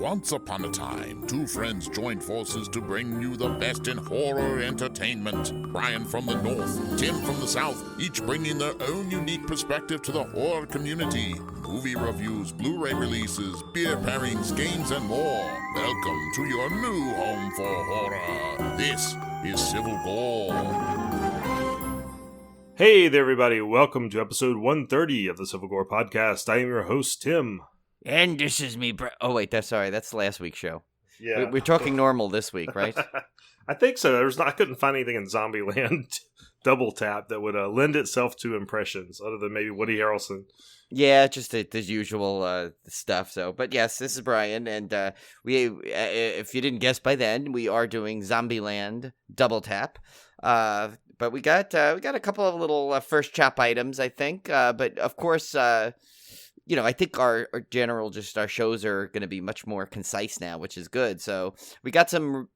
Once upon a time, two friends joined forces to bring you the best in horror entertainment. Brian from the north, Tim from the south, each bringing their own unique perspective to the horror community. Movie reviews, Blu-ray releases, beer pairings, games, and more. Welcome to your new home for horror. This is Civil Gore. Hey there, everybody. Welcome to episode 130 of the Civil Gore podcast. I am your host, Tim. And this is me, Oh, wait, that's last week's show. Yeah. We're talking normal this week, right? I think so. I couldn't find anything in Zombieland double tap that would lend itself to impressions, other than maybe Woody Harrelson. Yeah, just the usual stuff. So, but yes, this is Brian, and we, if you didn't guess by then, we are doing Zombieland double tap. But we got a couple of little first chop items, I think. But of course, I think our shows are going to be much more concise now, which is good. So we got some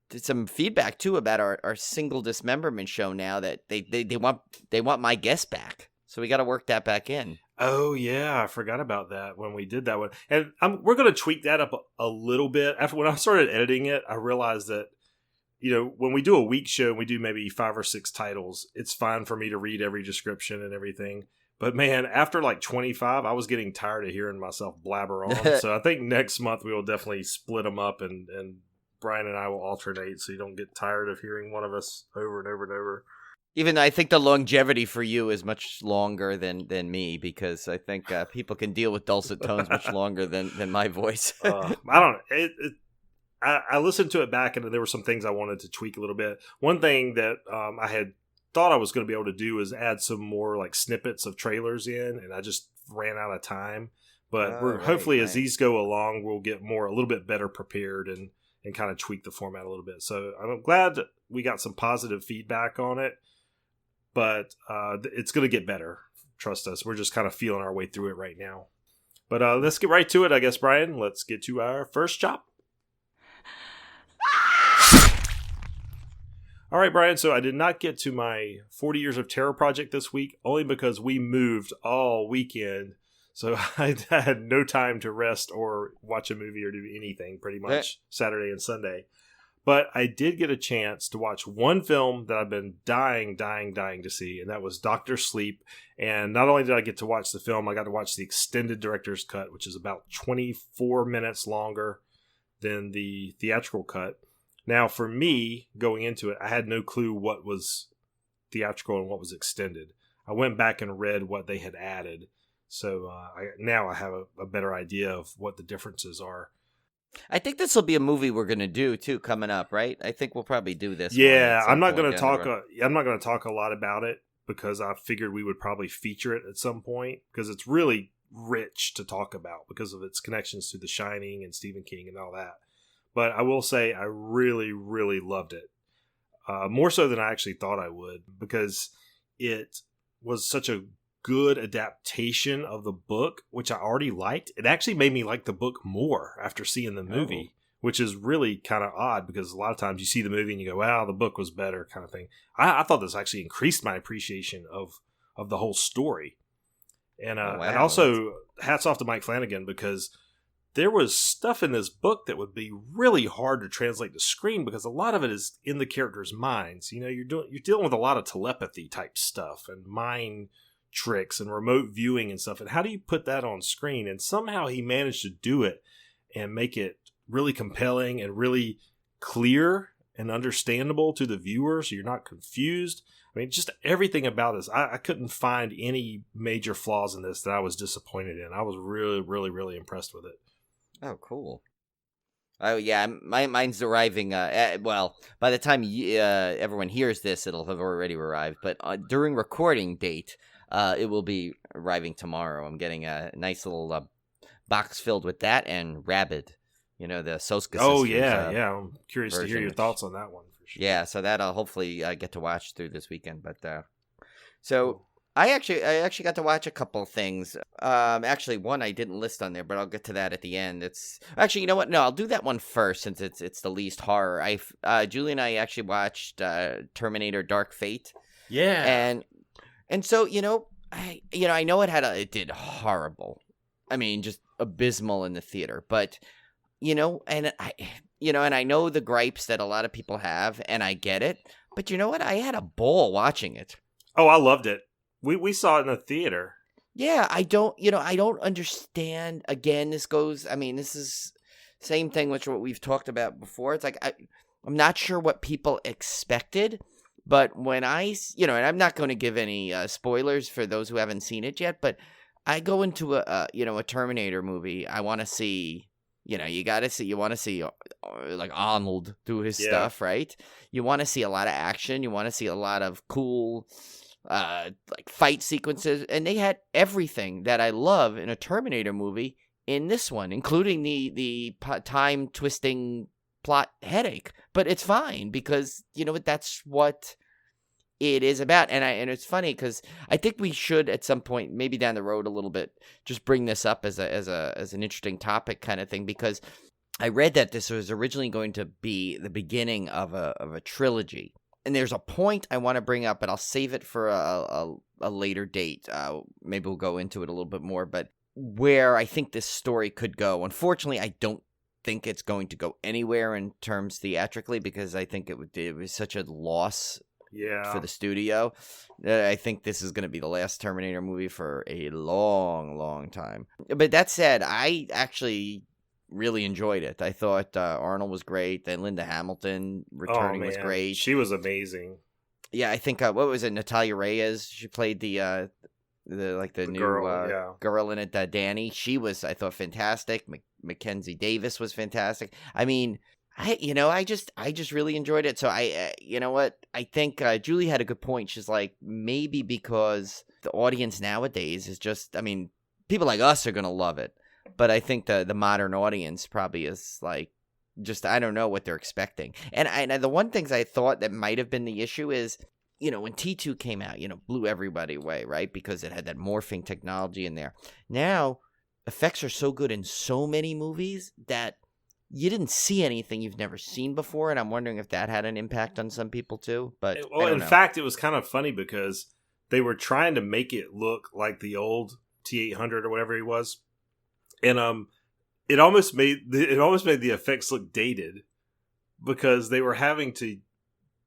feedback too about our single dismemberment show now that they want my guest back. So we got to work that back in. Oh yeah, I forgot about that when we did that one, and we're going to tweak that up a little bit. After when I started editing it, I realized that when we do a week show and we do maybe 5 or 6 titles, it's fine for me to read every description and everything. But man, after like 25, I was getting tired of hearing myself blabber on. So I think next month we will definitely split them up, and Brian and I will alternate, so you don't get tired of hearing one of us over and over and over. Even I think the longevity for you is much longer than me, because I think people can deal with dulcet tones much longer than my voice. I don't know. I listened to it back, and there were some things I wanted to tweak a little bit. One thing that I had thought I was going to be able to do is add some more like snippets of trailers in, and I just ran out of time. But hopefully as these go along, we'll get a little bit better prepared and kind of tweak the format a little bit. So I'm glad that we got some positive feedback on it, but it's going to get better. Trust us. We're just kind of feeling our way through it right now. But let's get right to it, I guess, Brian. Let's get to our first chop. All right, Brian, so I did not get to my 40 Years of Terror project this week, only because we moved all weekend. So I had no time to rest or watch a movie or do anything pretty much Saturday and Sunday. But I did get a chance to watch one film that I've been dying to see, and that was Dr. Sleep. And not only did I get to watch the film, I got to watch the extended director's cut, which is about 24 minutes longer than the theatrical cut. Now, for me, going into it, I had no clue what was theatrical and what was extended. I went back and read what they had added. So now I have a better idea of what the differences are. I think this will be a movie we're going to do, too, coming up, right? I think we'll probably do this. Yeah, I'm not going to talk a lot about it, because I figured we would probably feature it at some point, because it's really rich to talk about because of its connections to The Shining and Stephen King and all that. But I will say I really, really loved it. More so than I actually thought I would, because it was such a good adaptation of the book, which I already liked. It actually made me like the book more after seeing the movie, which is really kind of odd, because a lot of times you see the movie and you go, wow, the book was better kind of thing. I thought this actually increased my appreciation of the whole story. And and also hats off to Mike Flanagan, because there was stuff in this book that would be really hard to translate to screen, because a lot of it is in the characters' minds. You're dealing with a lot of telepathy type stuff and mind tricks and remote viewing and stuff. And how do you put that on screen? And somehow he managed to do it and make it really compelling and really clear and understandable to the viewer, so you're not confused. I mean, just everything about this. I couldn't find any major flaws in this that I was disappointed in. I was really, really, really impressed with it. Oh, cool. Oh, yeah, mine's arriving, by the time everyone hears this, it'll have already arrived, but during recording date, it will be arriving tomorrow. I'm getting a nice little box filled with that and Rabid, the Soska sisters. Oh, yeah, I'm curious to hear your thoughts on that one, for sure. Yeah, so that I'll hopefully get to watch through this weekend, but, so... I actually got to watch a couple things. Actually, one I didn't list on there, but I'll get to that at the end. It's actually, you know what? No, I'll do that one first, since it's the least horror. Julie and I actually watched Terminator: Dark Fate. Yeah, and so I know it did horrible. I mean, just abysmal in the theater. But And I know the gripes that a lot of people have, and I get it. But you know what? I had a ball watching it. Oh, I loved it. We saw it in the theater. Yeah, I don't understand. Again, this is same thing with what we've talked about before. It's like I'm not sure what people expected, but when and I'm not going to give any spoilers for those who haven't seen it yet, but I go into a Terminator movie. I want to see, you want to see like Arnold do his stuff, right? You want to see a lot of action. You want to see a lot of cool like fight sequences, and they had everything that I love in a Terminator movie in this one, including the time twisting plot headache. But it's fine because that's what it is about. And it's funny because I think we should at some point, maybe down the road a little bit, just bring this up as an interesting topic kind of thing, because I read that this was originally going to be the beginning of a trilogy. And there's a point I want to bring up, but I'll save it for a later date. Maybe we'll go into it a little bit more, but where I think this story could go. Unfortunately, I don't think it's going to go anywhere in terms theatrically, because I think it was such a loss for the studio. I think this is going to be the last Terminator movie for a long, long time. But that said, I actually really enjoyed it. I thought Arnold was great. Then Linda Hamilton returning was great. She was amazing. Yeah, I think what was it? Natalia Reyes. She played the new girl in it. Danny. She was, I thought, fantastic. Mackenzie Davis was fantastic. I mean, I just really enjoyed it. So you know what? I think Julie had a good point. She's like, maybe because the audience nowadays is just, I mean, people like us are gonna love it. But I think the modern audience probably is like, just, I don't know what they're expecting. And the one things I thought that might have been the issue is, when T2 came out, blew everybody away, right? Because it had that morphing technology in there. Now, effects are so good in so many movies that you didn't see anything you've never seen before. And I'm wondering if that had an impact on some people too. But in fact, it was kind of funny because they were trying to make it look like the old T800 or whatever he was. And it almost made the effects look dated because they were having to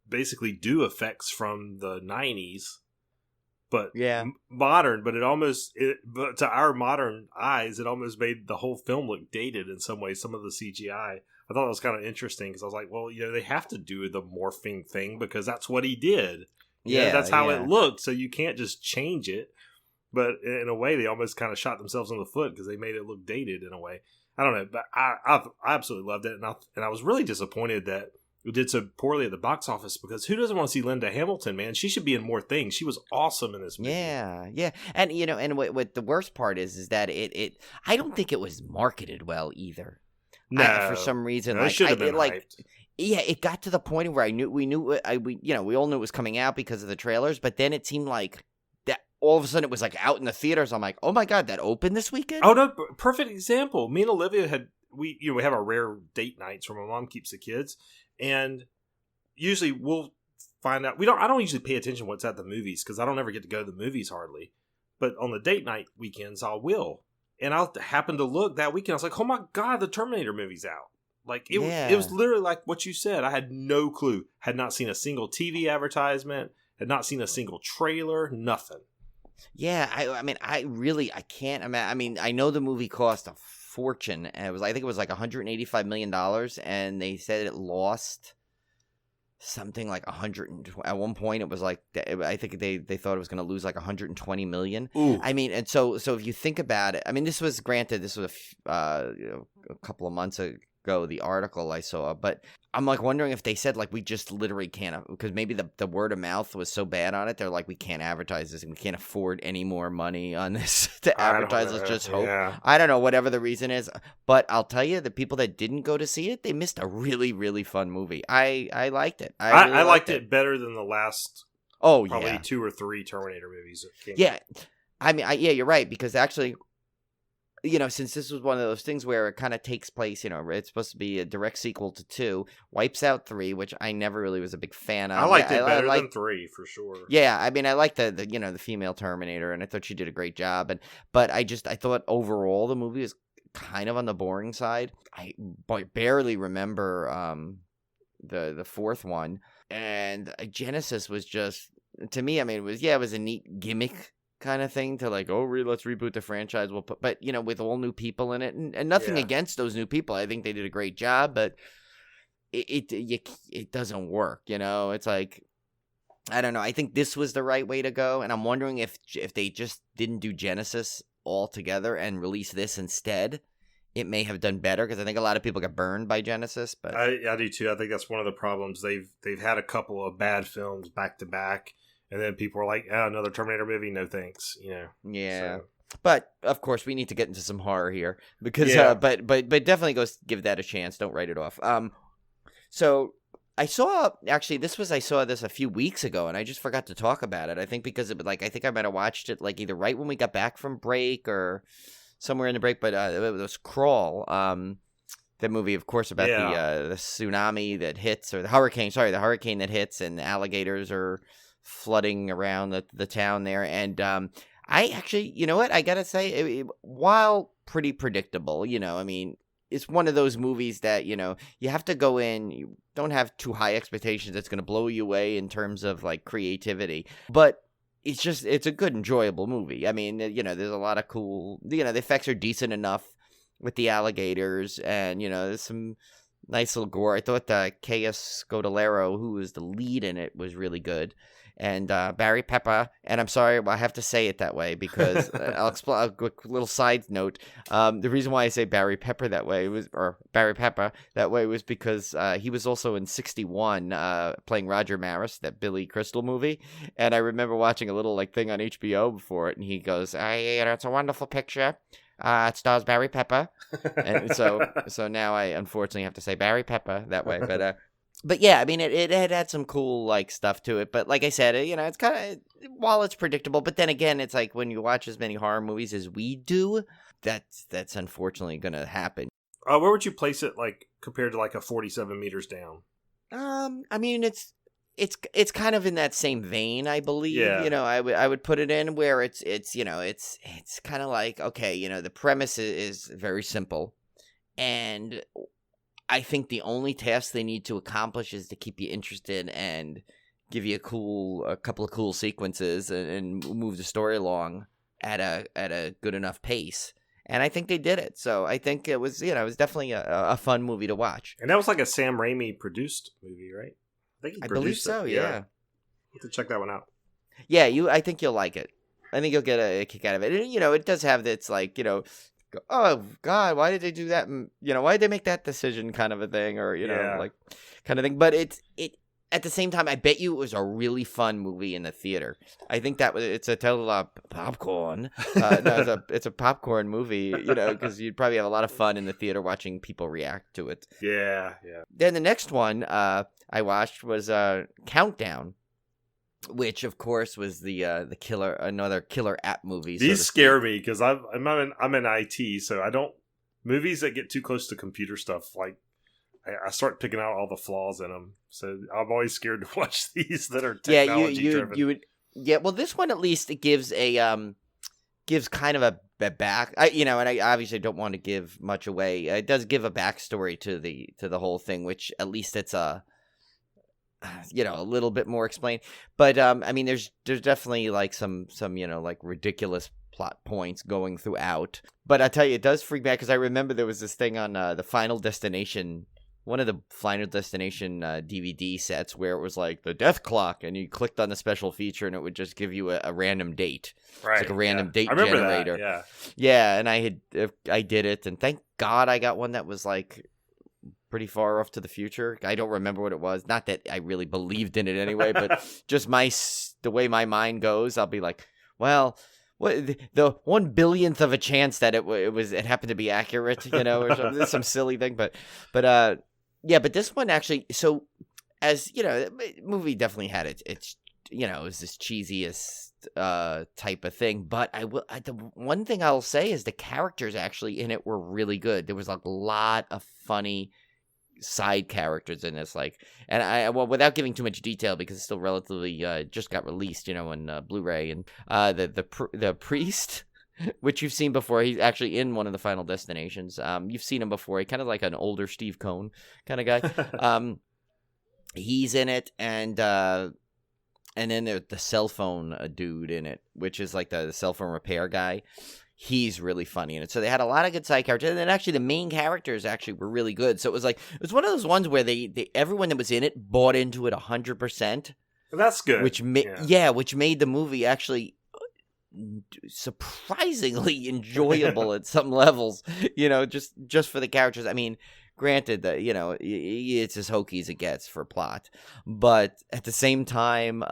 basically do effects from the 90s, but modern. But but to our modern eyes, it almost made the whole film look dated in some ways. Some of the CGI, I thought it was kind of interesting because I was like, well, they have to do the morphing thing because that's what he did. That's how it looked. So you can't just change it. But in a way, they almost kind of shot themselves in the foot because they made it look dated in a way. I don't know, but I absolutely loved it, and I was really disappointed that it did so poorly at the box office because who doesn't want to see Linda Hamilton, man? She should be in more things. She was awesome in this movie. Yeah, and and what the worst part is that it I don't think it was marketed well either. No, for some reason, it should have been hyped. Yeah, it got to the point where we all knew it was coming out because of the trailers, but then it seemed like all of a sudden it was like out in the theaters. I'm like, oh my God, that opened this weekend? Oh no, perfect example. Me and Olivia we have our rare date nights where my mom keeps the kids, and usually we'll find out. I don't usually pay attention to what's at the movies because I don't ever get to go to the movies hardly. But on the date night weekends, I will. And I'll happen to look that weekend. I was like, oh my God, the Terminator movie's out. Like it was literally like what you said. I had no clue. Had not seen a single TV advertisement. Had not seen a single trailer. Nothing. Yeah, I can't imagine. I mean, I know the movie cost a fortune. And I think it was like $185 million, and they said it lost something like 100. At one point, it was like, I think they thought it was going to lose like 120 million. Ooh. I mean, and so if you think about it, I mean, this was a couple of months ago, the article I saw, but I'm like wondering if they said like we just literally can't, because maybe the word of mouth was so bad on it, they're like, we can't advertise this and we can't afford any more money on this to advertise. Let's just hope. Yeah. I don't know, whatever the reason is, but I'll tell you, the people that didn't go to see it, they missed a really, really fun movie. I liked it. I liked it better than the last probably 2 or 3 Terminator movies that came out. I mean, you're right, because actually, since this was one of those things where it kind of takes place, it's supposed to be a direct sequel to 2, wipes out 3, which I never really was a big fan of. I liked it better than 3 for sure. Yeah, I mean, I liked the female Terminator, and I thought she did a great job. But I thought overall the movie was kind of on the boring side. I barely remember the fourth one, and Genesis was just, to me, I mean, it was a neat gimmick kind of thing to like, let's reboot the franchise. But with all new people in it, and nothing against those new people. I think they did a great job, but it doesn't work. It's like, I don't know. I think this was the right way to go, and I'm wondering if they just didn't do Genesis all together and release this instead, it may have done better, because I think a lot of people got burned by Genesis. But I do too. I think that's one of the problems. They've had a couple of bad films back to back. And then people were like, another Terminator movie? No thanks, Yeah. So. But, of course, we need to get into some horror here. Because, but definitely go give that a chance. Don't write it off. So, I saw this a few weeks ago, and I just forgot to talk about it. I think because I think I might have watched it, like, either right when we got back from break or somewhere in the break. But it was Crawl. That movie, of course, about the tsunami that hits, or the hurricane that hits, and the alligators are flooding around the town there. And I actually, I gotta say, while pretty predictable, I mean, it's one of those movies that, you have to go in, you don't have too high expectations. It's going to blow you away in terms of like creativity, but it's a good, enjoyable movie. I mean, there's a lot of cool, the effects are decent enough with the alligators, and, there's some nice little gore. I thought K.S. Scodelario, who was the lead in it, was really good. And Barry Pepper, and I'm sorry, I have to say it that way because I'll explain a quick little side note. The reason why I say Barry Pepper that way was because he was also in 61 playing Roger Maris, that Billy Crystal movie. And I remember watching a little like thing on HBO before it, and he goes, "It's a wonderful picture. It stars Barry Pepper." And so now I unfortunately have to say Barry Pepper that way, But yeah, I mean, it had some cool like stuff to it. But like I said, it's kind of, while it's predictable, but then again, it's like when you watch as many horror movies as we do, that's unfortunately going to happen. Where would you place it, like compared to like a 47 meters down? I mean, it's kind of in that same vein, I believe. Yeah. I would put it in where it's kind of like, okay, the premise is very simple, and I think the only task they need to accomplish is to keep you interested and give you a couple of cool sequences and move the story along at a good enough pace. And I think they did it. So I think it was definitely a fun movie to watch. And that was like a Sam Raimi produced movie, right? I believe so. Yeah. You have to check that one out. Yeah, I think you'll like it. I think you'll get a kick out of it. And, it does have its like, oh God, why did they do that? Why did they make that decision, kind of a thing, or like kind of thing. But it at the same time, I bet you it was a really fun movie in the theater. I think it's a total popcorn. No, it's a popcorn movie, because you'd probably have a lot of fun in the theater watching people react to it. Yeah. Then the next one I watched was Countdown, which of course was another killer app movie. These scare me because I'm in IT, so I don't, movies that get too close to computer stuff, like I start picking out all the flaws in them. So I'm always scared to watch these that are technology driven. Well, this one at least it gives gives kind of a back. And I obviously don't want to give much away. It does give a backstory to the whole thing, which at least it's a little bit more explained. But I mean, there's definitely like some like ridiculous plot points going throughout. But I tell you, it does freak me out because I remember there was this thing on the Final Destination. One of the Final Destination DVD sets where it was like the death clock, and you clicked on the special feature and it would just give you a random date. Right. It's like a random date I remember generator. That, yeah, and I did it, and thank God I got one that was like pretty far off to the future. I don't remember what it was. Not that I really believed in it anyway, but just the way my mind goes, I'll be like, well, what the 1/1000th of a chance that it happened to be accurate, or something, some silly thing, but yeah, but this one actually, so as the movie definitely had it's it was this cheesiest type of thing, but the one thing I'll say is the characters actually in it were really good. There was a lot of funny side characters in this, and without giving too much detail because it's still relatively just got released, on Blu-ray, and the priest which you've seen before. He's actually in one of the Final Destinations. You've seen him before. He kind of like an older Steve Cohn kind of guy. He's in it, and then there's the cell phone dude in it, which is like the cell phone repair guy. He's really funny in it. So they had a lot of good side characters, and then actually the main characters actually were really good. So it was one of those ones where they everyone that was in it bought into it 100%. That's good. Which made the movie actually surprisingly enjoyable at some levels. Just for the characters. I mean, granted that it's as hokey as it gets for plot, but at the same time,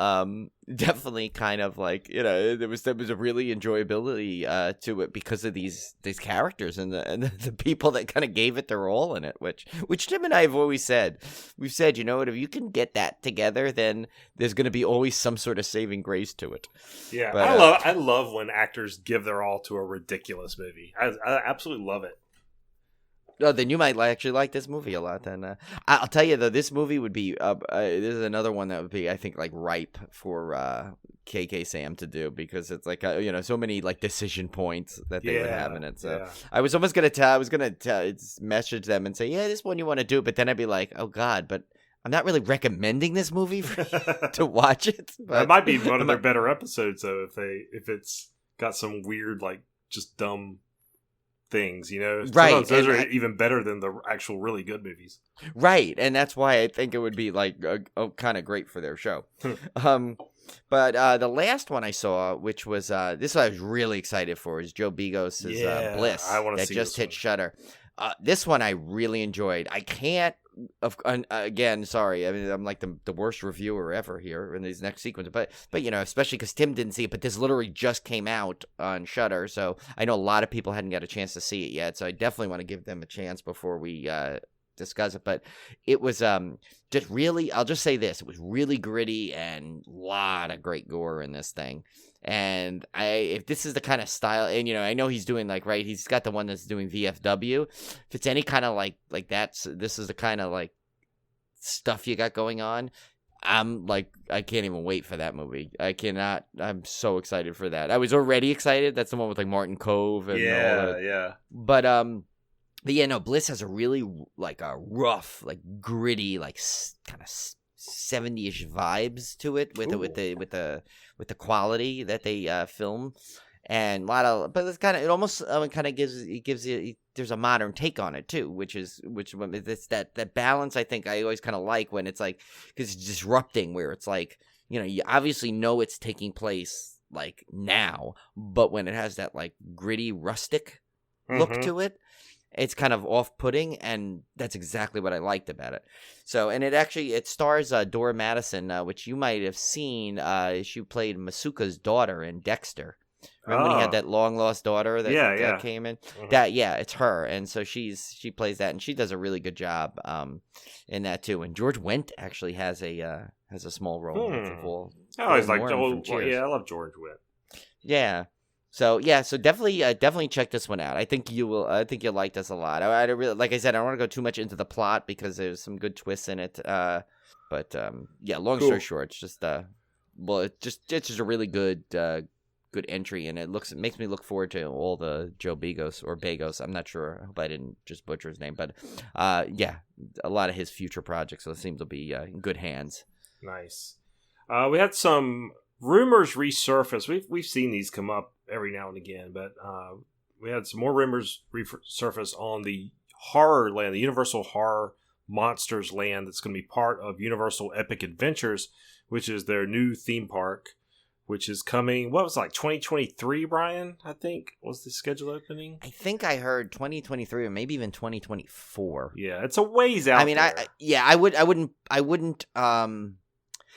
definitely kind of like there was a really enjoyability to it because of these characters and the people that kind of gave it their all in it, which Tim and I have always said. We've said, if you can get that together, then there's going to be always some sort of saving grace to it. Yeah, but, I love when actors give their all to a ridiculous movie. I absolutely love it. Oh, then you might actually like this movie a lot. Then I'll tell you though, this movie would be. This is another one that would be, I think, like ripe for KK Sam to do because it's like so many like decision points that they would have in it. So I was almost gonna message them and say, yeah, this one you want to do, but then I'd be like, oh God, but I'm not really recommending this movie for you to watch it. But that might be one of their better episodes though, if it's got some weird like just dumb things, right? Those are even better than the actual really good movies, right? And that's why I think it would be like kind of great for their show. But the last one I saw, which was this one I was really excited for, is Joe Begos' Bliss. I want to that see just this hit Shudder. This one I really enjoyed. I can't. Again, sorry. I mean, I'm like the worst reviewer ever here in these next sequences. But especially because Tim didn't see it. But this literally just came out on Shudder, so I know a lot of people hadn't got a chance to see it yet. So I definitely want to give them a chance before we discuss it. But it was just really. I'll just say this: it was really gritty and a lot of great gore in this thing. And if this is the kind of style, and I know he's doing he's got the one that's doing VFW. If it's any kind of like this is the kind of like stuff you got going on. I'm like, I can't even wait for that movie. I cannot. I'm so excited for that. I was already excited. That's the one with like Martin Cove and all that. Yeah. But yeah, no, Bliss has a really like a rough, like gritty, like kind of 70-ish vibes to it with the quality that they film, and a lot of, but it almost kind of gives you there's a modern take on it too, which it's that balance I think I always kind of like when it's like, because it's disrupting, where it's like you obviously know it's taking place like now, but when it has that like gritty rustic look to it, it's kind of off-putting, and that's exactly what I liked about it. So, and it stars Dora Madison, which you might have seen. She played Masuka's daughter in Dexter. Remember when he had that long-lost daughter that came in? It's her, and so she plays that, and she does a really good job in that too. And George Wendt actually has a small role. I always like I love George Wendt. Yeah. So definitely check this one out. I think you will. I think you'll like this a lot. I really, like I said, I don't want to go too much into the plot because there's some good twists in it. But long story short, it's just it's just a really good entry, and it makes me look forward to all the Joe Begos or Bagos. I'm not sure. I hope I didn't just butcher his name, but a lot of his future projects. So it seems to be in good hands. Nice. We had some rumors resurface. We've seen these come up every now and again, but we had some more rumors resurface on the Horror Land, the Universal Horror Monsters Land that's going to be part of Universal Epic Adventures, which is their new theme park, which is coming, 2023, Brian, I think, was the scheduled opening? I think I heard 2023 or maybe even 2024. Yeah, it's a ways out. I mean, there. I wouldn't,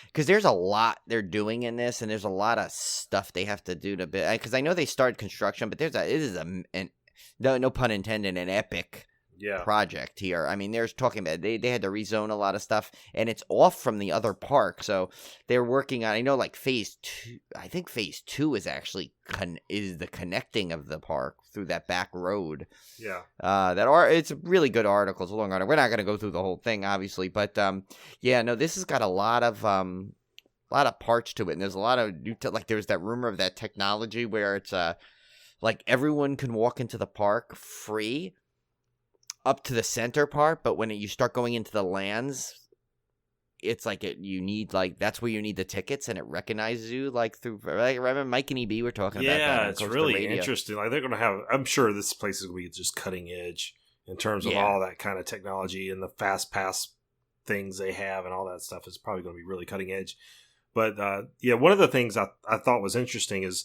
because there's a lot they're doing in this, and there's a lot of stuff they have to do to be. Because I know they started construction, but it is no pun intended, an epic project here. I mean, there's talking about they had to rezone a lot of stuff, and it's off from the other park, so they're working on. I know, like phase 2. I think phase 2 is actually is the connecting of the park through that back road. Yeah. It's a really good article. It's a long article. We're not going to go through the whole thing, obviously, but this has got a lot of parts to it, and there's a lot of new. Like there's that rumor of that technology where it's like everyone can walk into the park free up to the center part, but when you start going into the lands, it's like you need like that's where you need the tickets, and it recognizes you like through. Like, remember Mike and EB were talking about that. Yeah, on it's Coaster really Radio. interesting. Like they're going to have. I'm sure this place is going to be just cutting edge in terms of all that kind of technology and the fast pass things they have and all that stuff is probably going to be really cutting edge. But one of the things I thought was interesting is,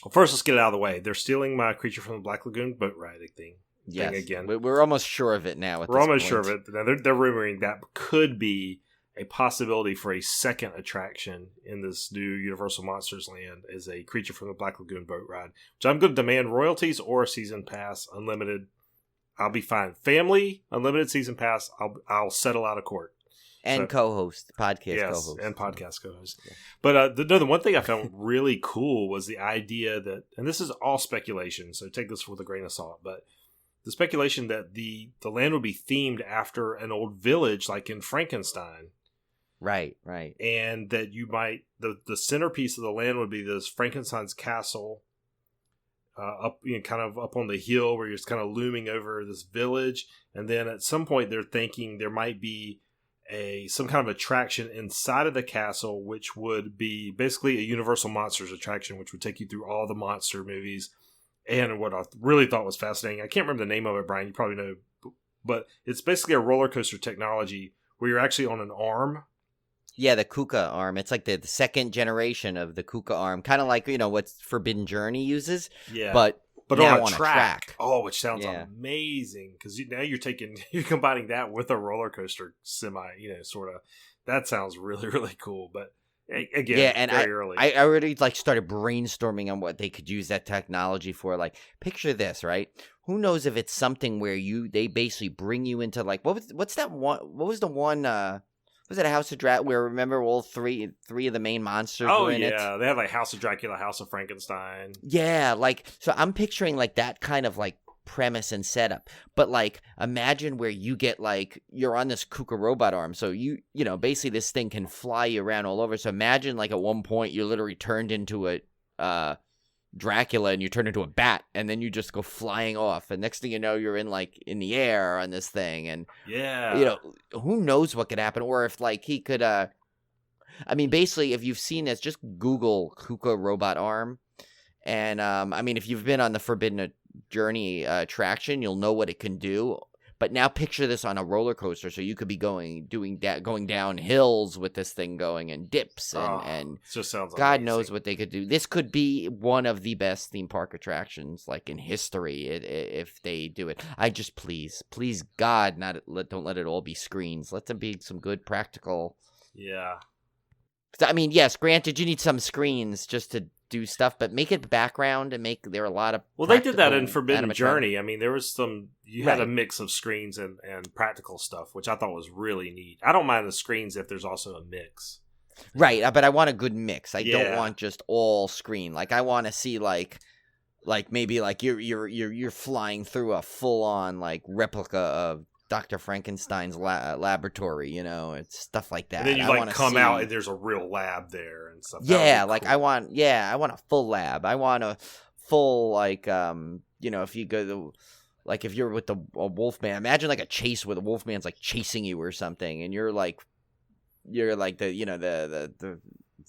well, first let's get it out of the way. They're stealing my Creature from the Black Lagoon boat riding thing. Yes, again. We're almost sure of it now. We're almost sure of it. Now they're rumoring that could be a possibility for a second attraction in this new Universal Monsters Land as a Creature from the Black Lagoon boat ride, which I'm going to demand royalties or a season pass, unlimited. I'll be fine. Family, unlimited season pass. I'll settle out of court. And co-host, podcast co-host. And podcast co-host. Yeah. But the one thing I found really cool was the idea that, and this is all speculation, so take this with a grain of salt, but the speculation that the land would be themed after an old village like in Frankenstein. Right. And that you might, the centerpiece of the land would be this Frankenstein's castle up, kind of up on the hill where you're just kind of looming over this village. And then at some point they're thinking there might be some kind of attraction inside of the castle, which would be basically a Universal Monsters attraction, which would take you through all the monster movies. And what I really thought was fascinating, I can't remember the name of it, Brian, you probably know, but it's basically a roller coaster technology where you're actually on an arm. Yeah, the Kuka arm. It's like the second generation of the Kuka arm, kind of like what Forbidden Journey uses. Yeah, but now on a track. Oh, which sounds amazing because now you're combining that with a roller coaster semi, sort of. That sounds really really cool, but. Again, and early. I already started brainstorming on what they could use that technology for. Like, picture this, right? Who knows if it's something where they basically bring you into like what's that one? What was the one? Was it a House of Dracula? Where remember all three of the main monsters were in it? Oh yeah, they had like House of Dracula, House of Frankenstein. Yeah, so I'm picturing like that kind of like premise and setup, but like imagine where you get like you're on this Kuka robot arm, so basically this thing can fly you around all over. So imagine like at one point you're literally turned into a Dracula and you turn into a bat, and then you just go flying off, and next thing you know you're in the air on this thing, and who knows what could happen, or if like he could basically if you've seen this, just Google Kuka robot arm, and if you've been on the Forbidden Journey attraction, you'll know what it can do. But now picture this on a roller coaster, so you could be going down hills with this thing going, and dips and it just sounds God amazing. knows what they could do. This could be one of the best theme park attractions like in history if they do it. I just please God, don't let it all be screens. Let them be some good practical. Yeah. Yes, granted you need some screens just to do stuff, but make it background and there are a lot of they did that in Forbidden animatronic. Journey. There was you had a mix of screens and practical stuff, which I thought was really neat. I don't mind the screens if there's also a mix. Right, but I want a good mix. I don't want just all screen. Like I want to see like maybe like you're flying through a full on like replica of Dr. Frankenstein's laboratory, it's stuff like that. And then you come out and there's a real lab there and stuff. Yeah, like cool. I want a full lab. I want a full if you go to like if you're with a Wolfman, imagine like a chase where the Wolfman's like chasing you or something, and you're like the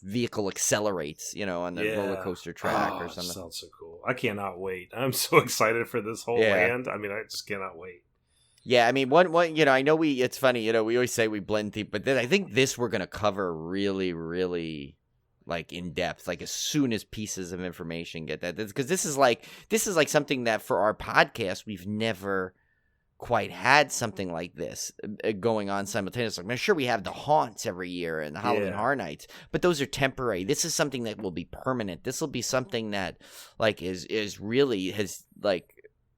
vehicle accelerates, on the roller coaster track or something. Sounds so cool. I cannot wait. I'm so excited for this whole land. I just cannot wait. Yeah, one I know it's funny, we always say we blend theme, but I think this we're going to cover really, really like in depth, like as soon as pieces of information get that, because this is like something that for our podcast, we've never quite had something like this going on simultaneously. I'm sure we have the haunts every year and the Halloween Horror Nights, but those are temporary. This is something that will be permanent. This will be something that like is really has like,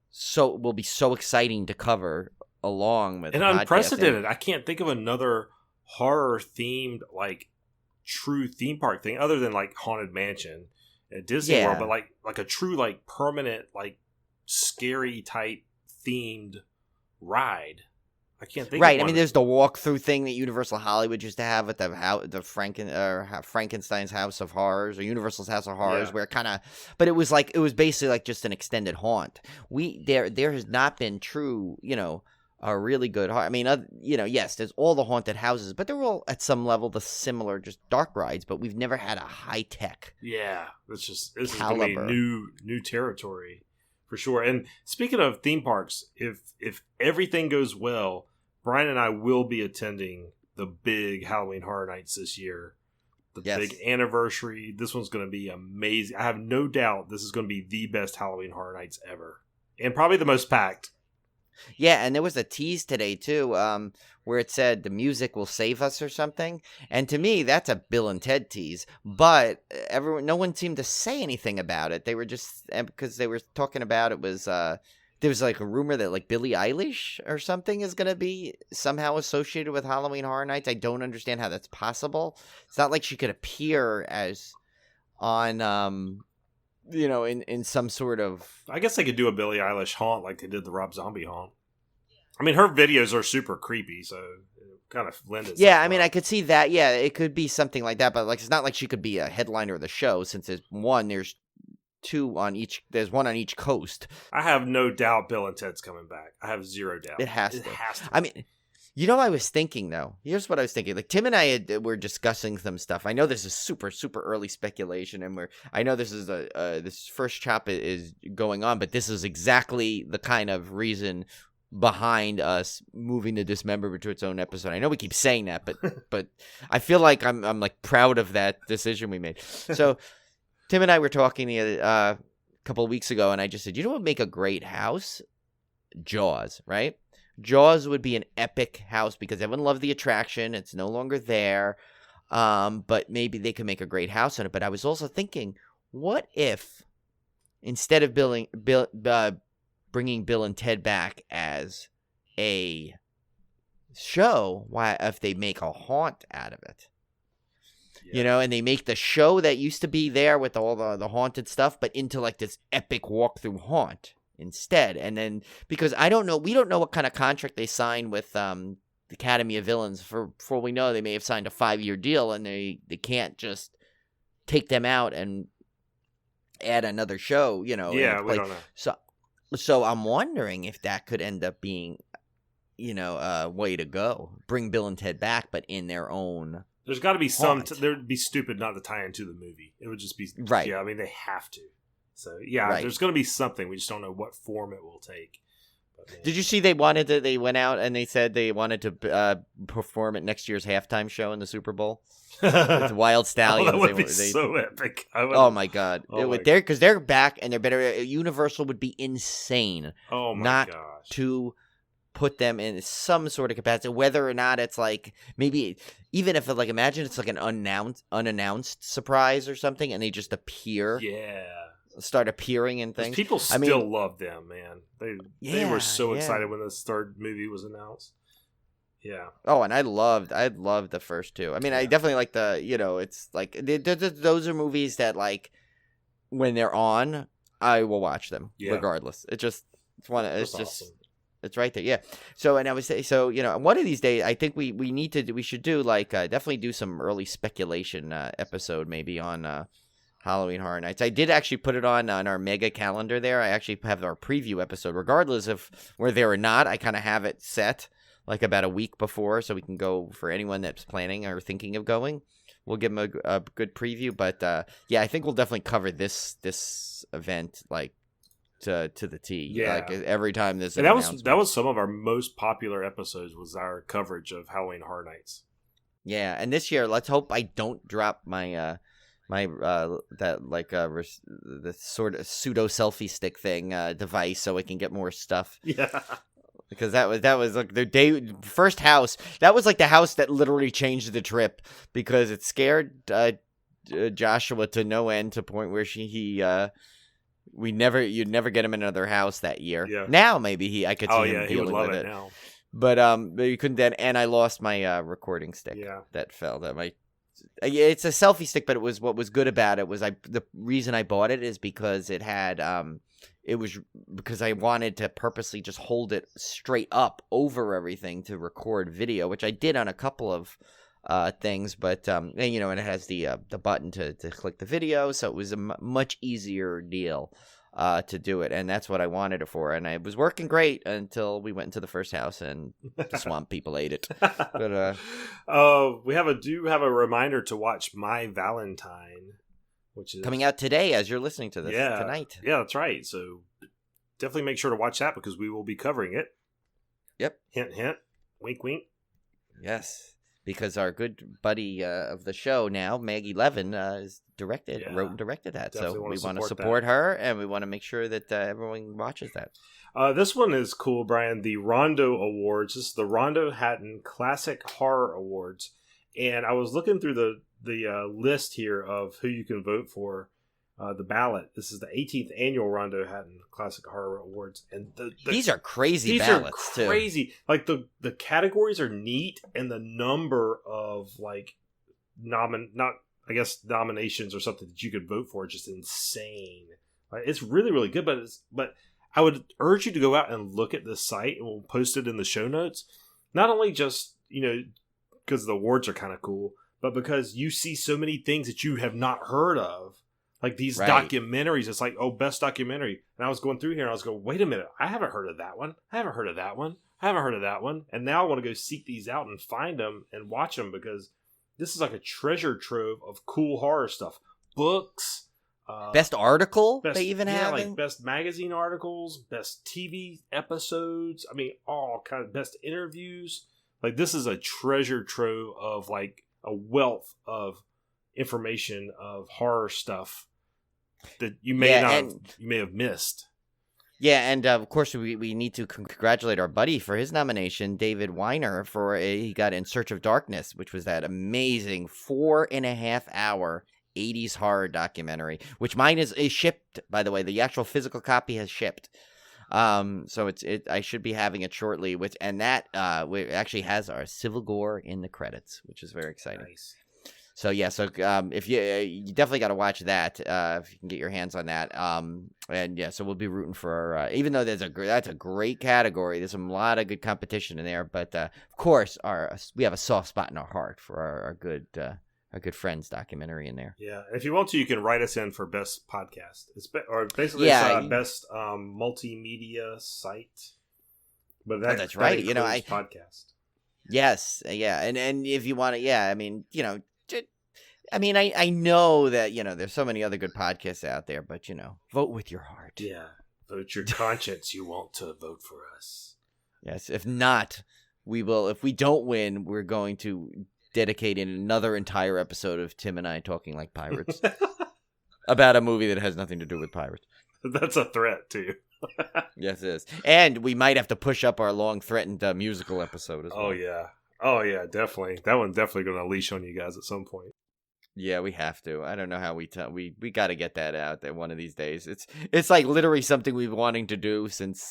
so will be so exciting to cover along with and unprecedented. I can't think of another horror themed like true theme park thing other than like Haunted Mansion at Disney World, but like a true like permanent like scary type themed ride. I can't think. Right. Of I one. mean, there's the walkthrough thing that Universal Hollywood used to have at the Frankenstein's House of Horrors or Universal's House of Horrors, Yeah. where but it was basically like just an extended haunt. There has not been true, a really good haunt. I mean, yes, there's all the haunted houses, but they're all at some level the similar, just dark rides. But we've never had a high tech. Yeah, this is going Caliber. to be new territory for sure. And speaking of theme parks, if everything goes well, Brian and I will be attending the big Halloween Horror Nights this year. The big anniversary. This one's going to be amazing. I have no doubt this is going to be the best Halloween Horror Nights ever. And probably the most packed. Yeah, and there was a tease today, too, where it said the music will save us or something. And to me, that's a Bill and Ted tease. But no one seemed to say anything about it. They were just, because they were talking about it was, there was like a rumor that like Billie Eilish or something is going to be somehow associated with Halloween Horror Nights. I don't understand how that's possible. It's not like she could appear as on, in some sort of... I guess they could do a Billie Eilish haunt like they did the Rob Zombie haunt. I mean, her videos are super creepy, so it kind of lend itself. Yeah, I mean, I could see that. Yeah, it could be something like that, but like it's not like she could be a headliner of the show since there's two on each. There's one on each coast. I have no doubt Bill and Ted's coming back. I have zero doubt. It has to. to. I mean, I was thinking though. Here's what I was thinking. Like Tim and I were discussing some stuff. I know this is super early speculation, and I know this is this first chop is going on, but this is exactly the kind of reason behind us moving the Dismember to its own episode. I know we keep saying that, but I feel like I'm like proud of that decision we made. So Tim and I were talking a couple of weeks ago, and I just said, you know what would make a great house? Jaws, right? Jaws would be an epic house because everyone loved the attraction. It's no longer there, but maybe they could make a great house on it. But I was also thinking, what if instead of bringing Bill and Ted back as a show, why if they make a haunt out of it? Yeah. And they make the show that used to be there with all the haunted stuff, but into like this epic walkthrough haunt instead. And then, because we don't know what kind of contract they signed with the Academy of Villains. For all we know, they may have signed a 5-year deal, and they can't just take them out and add another show, Yeah, we don't know. So I'm wondering if that could end up being, a way to go. Bring Bill and Ted back, but in their own. There's got to be there'd be stupid not to tie into the movie. It would just be right. Yeah, I mean they have to. So yeah, right. There's going to be something. We just don't know what form it will take. But, did you see they went out and they said they wanted to perform at next year's halftime show in the Super Bowl with Wild Stallions? That would be so epic. Oh my god! Because they're back and they're better. Universal would be insane. Oh my gosh! To put them in some sort of capacity, whether or not it's like maybe even if imagine it's like an unannounced surprise or something, and they just appear. Yeah. Start appearing in things. People still love them, man. They were so excited when this third movie was announced. Yeah. Oh, and I loved the first two. I mean, I definitely like it's like those are movies that like when they're on, I will watch them regardless. It's awesome. It's right there, yeah. So, and I would say, one of these days, I think we should do definitely do some early speculation episode maybe on Halloween Horror Nights. I did actually put it on our mega calendar there. I actually have our preview episode, regardless of we're there or not. I kind of have it set like about a week before, so we can go for anyone that's planning or thinking of going. We'll give them a good preview, but I think we'll definitely cover this event like to the T. Yeah, like every time there's an announcement. That was some of our most popular episodes. Was our coverage of Halloween Horror Nights. Yeah, and this year, let's hope I don't drop my the sort of pseudo selfie stick thing device so I can get more stuff. Yeah. Because that was like the first house. That was like the house that literally changed the trip because it scared Joshua to no end, to the point where you'd never get him in another house that year. Yeah. Now maybe I could see him he would dealing love with it now. But you couldn't then, and I lost my recording stick. Yeah. That fell. It's a selfie stick, but what was good about it was the reason I bought it is because it had it was because I wanted to purposely just hold it straight up over everything to record video, which I did on a couple of things, but and it has the button to click the video, so it was a much easier deal to do it, and that's what I wanted it for, and it was working great until we went into the first house and the swamp people ate it. But we do have a reminder to watch My Valentine, which is coming out today as you're listening to this tonight. Yeah, that's right. So definitely make sure to watch that because we will be covering it. Yep. Hint, hint. Wink, wink. Yes. Because our good buddy of the show now, Maggie Levin, is wrote and directed that. Definitely so we want to support her, and we want to make sure that everyone watches that. This one is cool, Brian. The Rondo Awards. This is the Rondo Hatton Classic Horror Awards. And I was looking through the list here of who you can vote for, the ballot. This is the 18th annual Rondo Hatton Classic Horror Awards, and these are crazy. These ballots, are crazy. Too. Like the categories are neat, and the number of like nominations or something that you could vote for is just insane. Like, it's really really good, but I would urge you to go out and look at this site, and we'll post it in the show notes. Not only just because the awards are kind of cool, but because you see so many things that you have not heard of. Like these documentaries, it's like, best documentary. And I was going through here and I was going, wait a minute, I haven't heard of that one. I haven't heard of that one. I haven't heard of that one. And now I want to go seek these out and find them and watch them because this is like a treasure trove of cool horror stuff. Books. Best article they even have. Like best magazine articles, best TV episodes. I mean, all kind of best interviews. Like this is a treasure trove of like a wealth of information of horror stuff that you may have missed. Yeah, and of course we need to congratulate our buddy for his nomination, David Weiner, he got In Search of Darkness, which was that amazing 4.5 hour 80s horror documentary, which mine is shipped, by the way. The actual physical copy has shipped. So I should be having it shortly, that actually has our Civil Gore in the credits, which is very exciting. Nice. So if you definitely got to watch that if you can get your hands on that. So we'll be rooting for even though that's a great category. There's a lot of good competition in there, but of course we have a soft spot in our heart for our good friends documentary in there. Yeah, and if you want to, you can write us in for best podcast. It's best multimedia site. But that's right. Podcast. Yes, yeah, and if you want to, I know that, there's so many other good podcasts out there, but, vote with your heart. Yeah. Vote your conscience. You want to vote for us. Yes. If not, if we don't win, we're going to dedicate another entire episode of Tim and I talking like pirates about a movie that has nothing to do with pirates. That's a threat, too. Yes, it is. And we might have to push up our long-threatened musical episode as well. Oh, yeah, definitely. That one's definitely going to unleash on you guys at some point. Yeah, we have to. I don't know how we got to get that out there one of these days. It's like literally something we've been wanting to do since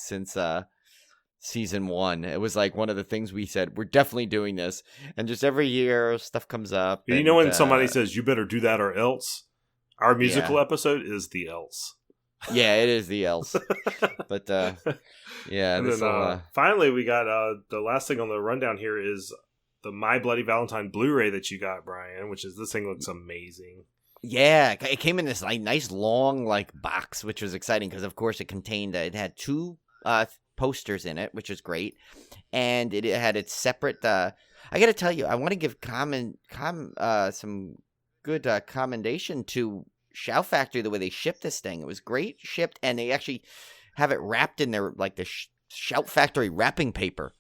season 1. It was like one of the things we said, we're definitely doing this. And just every year stuff comes up. When somebody says you better do that or else, our musical episode is the else. Yeah, it is the else. But yeah. And then finally we got the last thing on the rundown here is the My Bloody Valentine Blu-ray that you got, Brian, this thing looks amazing. Yeah, it came in this nice long box, which was exciting because of course it had 2 posters in it, which is great, and it had its separate. I got to tell you, I want to give some good commendation to Shout Factory the way they shipped this thing. It was great shipped, and they actually have it wrapped in their the Shout Factory wrapping paper.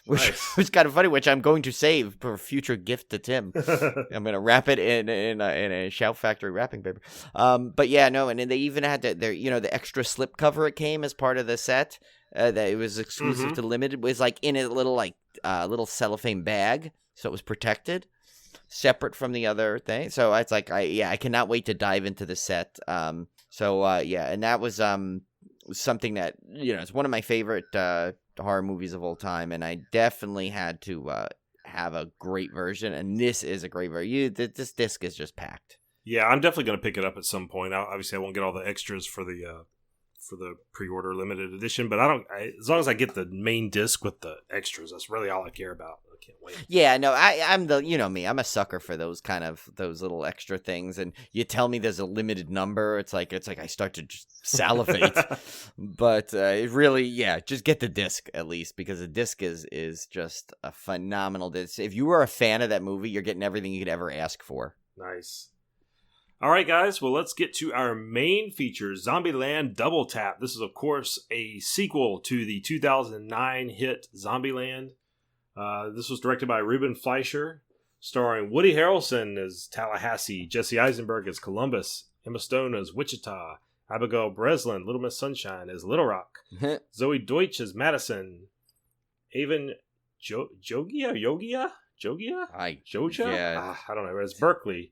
Which was kind of funny, which I'm going to save for a future gift to Tim. I'm going to wrap it in a Shout Factory wrapping paper. But yeah, no, and then they even had the extra slip cover it came as part of the set. That it was exclusive to limited. It was in a little cellophane bag, so it was protected, separate from the other thing. So it's I cannot wait to dive into the set. And that was something that it's one of my favorite horror movies of all time, and I definitely had to have a great version, and this is a great version. This disc is just packed. Yeah, I'm definitely going to pick it up at some point. Obviously, I won't get all the extras for the for the pre-order limited edition. But as long as I get the main disc with the extras, that's really all I care about. I can't wait. Yeah, no, I'm you know me, I'm a sucker for those little extra things. And you tell me there's a limited number, it's like I start to just salivate. But it really, yeah, just get the disc at least, because the disc is just a phenomenal disc. If you were a fan of that movie, you're getting everything you could ever ask for. Nice. All right, guys. Well, let's get to our main feature, Zombieland Double Tap. This is, of course, a sequel to the 2009 hit Zombieland. This was directed by Ruben Fleischer, starring Woody Harrelson as Tallahassee, Jesse Eisenberg as Columbus, Emma Stone as Wichita, Abigail Breslin, Little Miss Sunshine as Little Rock, Zoe Deutsch as Madison, Avon Jogia? Yeah. I don't know. As Berkeley.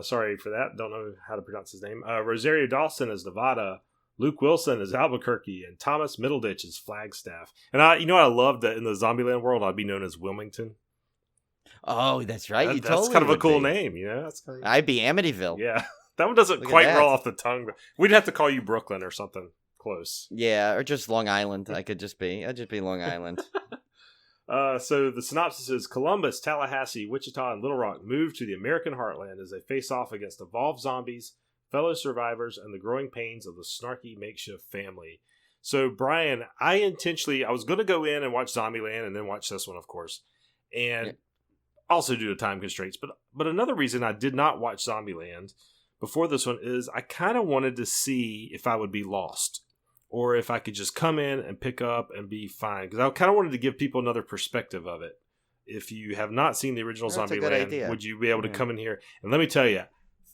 Sorry for that. Don't know how to pronounce his name. Rosario Dawson as Nevada, Luke Wilson as Albuquerque, and Thomas Middleditch as Flagstaff. And I love that in the Zombieland world, I'd be known as Wilmington. Oh, that's right. That's kind of a cool name, That's kind of... I'd be Amityville. Yeah, that one doesn't quite roll off the tongue. But we'd have to call you Brooklyn or something close. Yeah, or just Long Island. I'd just be Long Island. So the synopsis is Columbus, Tallahassee, Wichita, and Little Rock move to the American heartland as they face off against evolved zombies, fellow survivors, and the growing pains of the snarky makeshift family. So, Brian, I was going to go in and watch Zombieland and then watch this one, of course, and also due to time constraints. But another reason I did not watch Zombieland before this one is I kind of wanted to see if I would be lost, or if I could just come in and pick up and be fine. Because I kind of wanted to give people another perspective of it. If you have not seen the original Zombieland, would you be able to come in here? And let me tell you,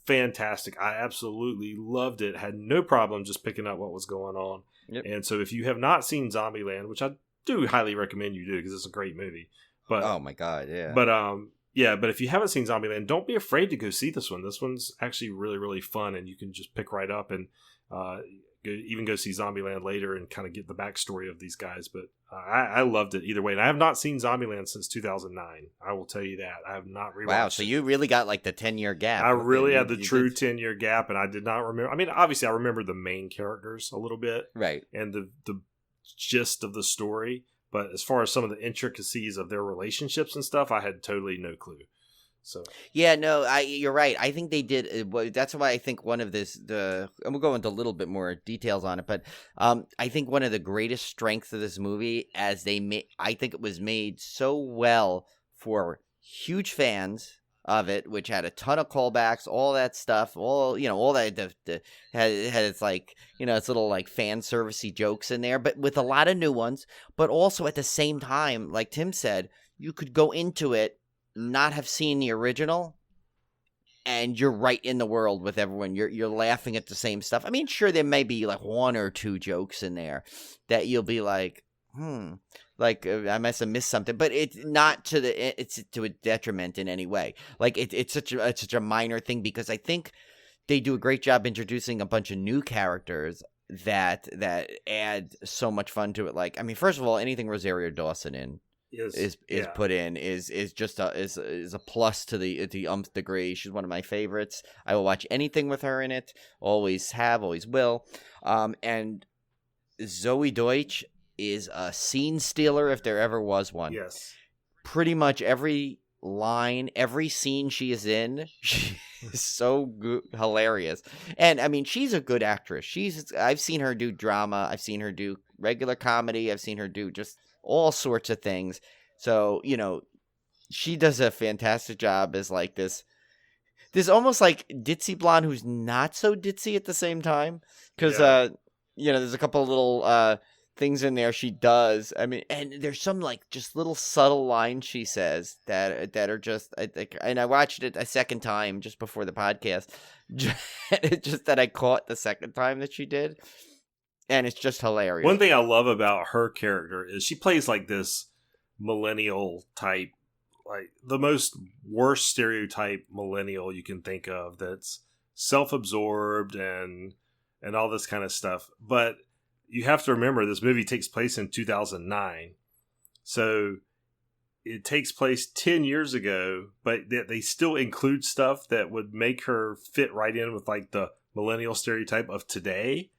fantastic. I absolutely loved it. Had no problem just picking up what was going on. Yep. And so if you have not seen Zombieland, which I do highly recommend you do because it's a great movie. But oh my God, yeah. But if you haven't seen Zombieland, don't be afraid to go see this one. This one's actually really, really fun, and you can just pick right up and even go see Zombieland later and kind of get the backstory of these guys. But I loved it either way. And I have not seen Zombieland since 2009. I will tell you that. I have not rewatched. Wow, so you really got like the 10-year gap. I really had the true 10-year gap, and I did not remember. I mean, obviously I remember the main characters a little bit. Right. And the gist of the story. But as far as some of the intricacies of their relationships and stuff, I had totally no clue. So yeah, no, you're right. I think they did. That's why I think one of and we'll go into a little bit more details on it. But I think one of the greatest strengths of this movie, I think it was made so well for huge fans of it, which had a ton of callbacks, all that stuff, all that had its like its little like fan servicey jokes in there, but with a lot of new ones. But also at the same time, like Tim said, you could go into it, not have seen the original, and you're right in the world with everyone. You're laughing at the same stuff. I mean, sure, there may be like one or two jokes in there that you'll be like, like I must have missed something, but it's not it's to a detriment in any way. Like it's such a minor thing, because I think they do a great job introducing a bunch of new characters that add so much fun to it. Like, I mean, first of all, anything Rosario Dawson in is put in is just a plus to the umpth degree. She's one of my favorites. I will watch anything with her in it. Always have, always will. And Zoe Deutsch is a scene stealer if there ever was one. Yes. Pretty much every line, every scene she is in, she is so good, hilarious. And I mean, she's a good actress. I've seen her do drama. I've seen her do regular comedy. I've seen her do just all sorts of things. So, she does a fantastic job as like this almost like ditzy blonde who's not so ditzy at the same time. Because, there's a couple of little things in there she does. I mean, and there's some like just little subtle lines she says that are just, I think, and I watched it a second time just before the podcast. It's just that I caught the second time that she did. And it's just hilarious. One thing I love about her character is she plays like this millennial type, like the most worst stereotype millennial you can think of, that's self-absorbed and all this kind of stuff. But you have to remember this movie takes place in 2009. So it takes place 10 years ago, but they still include stuff that would make her fit right in with like the millennial stereotype of today.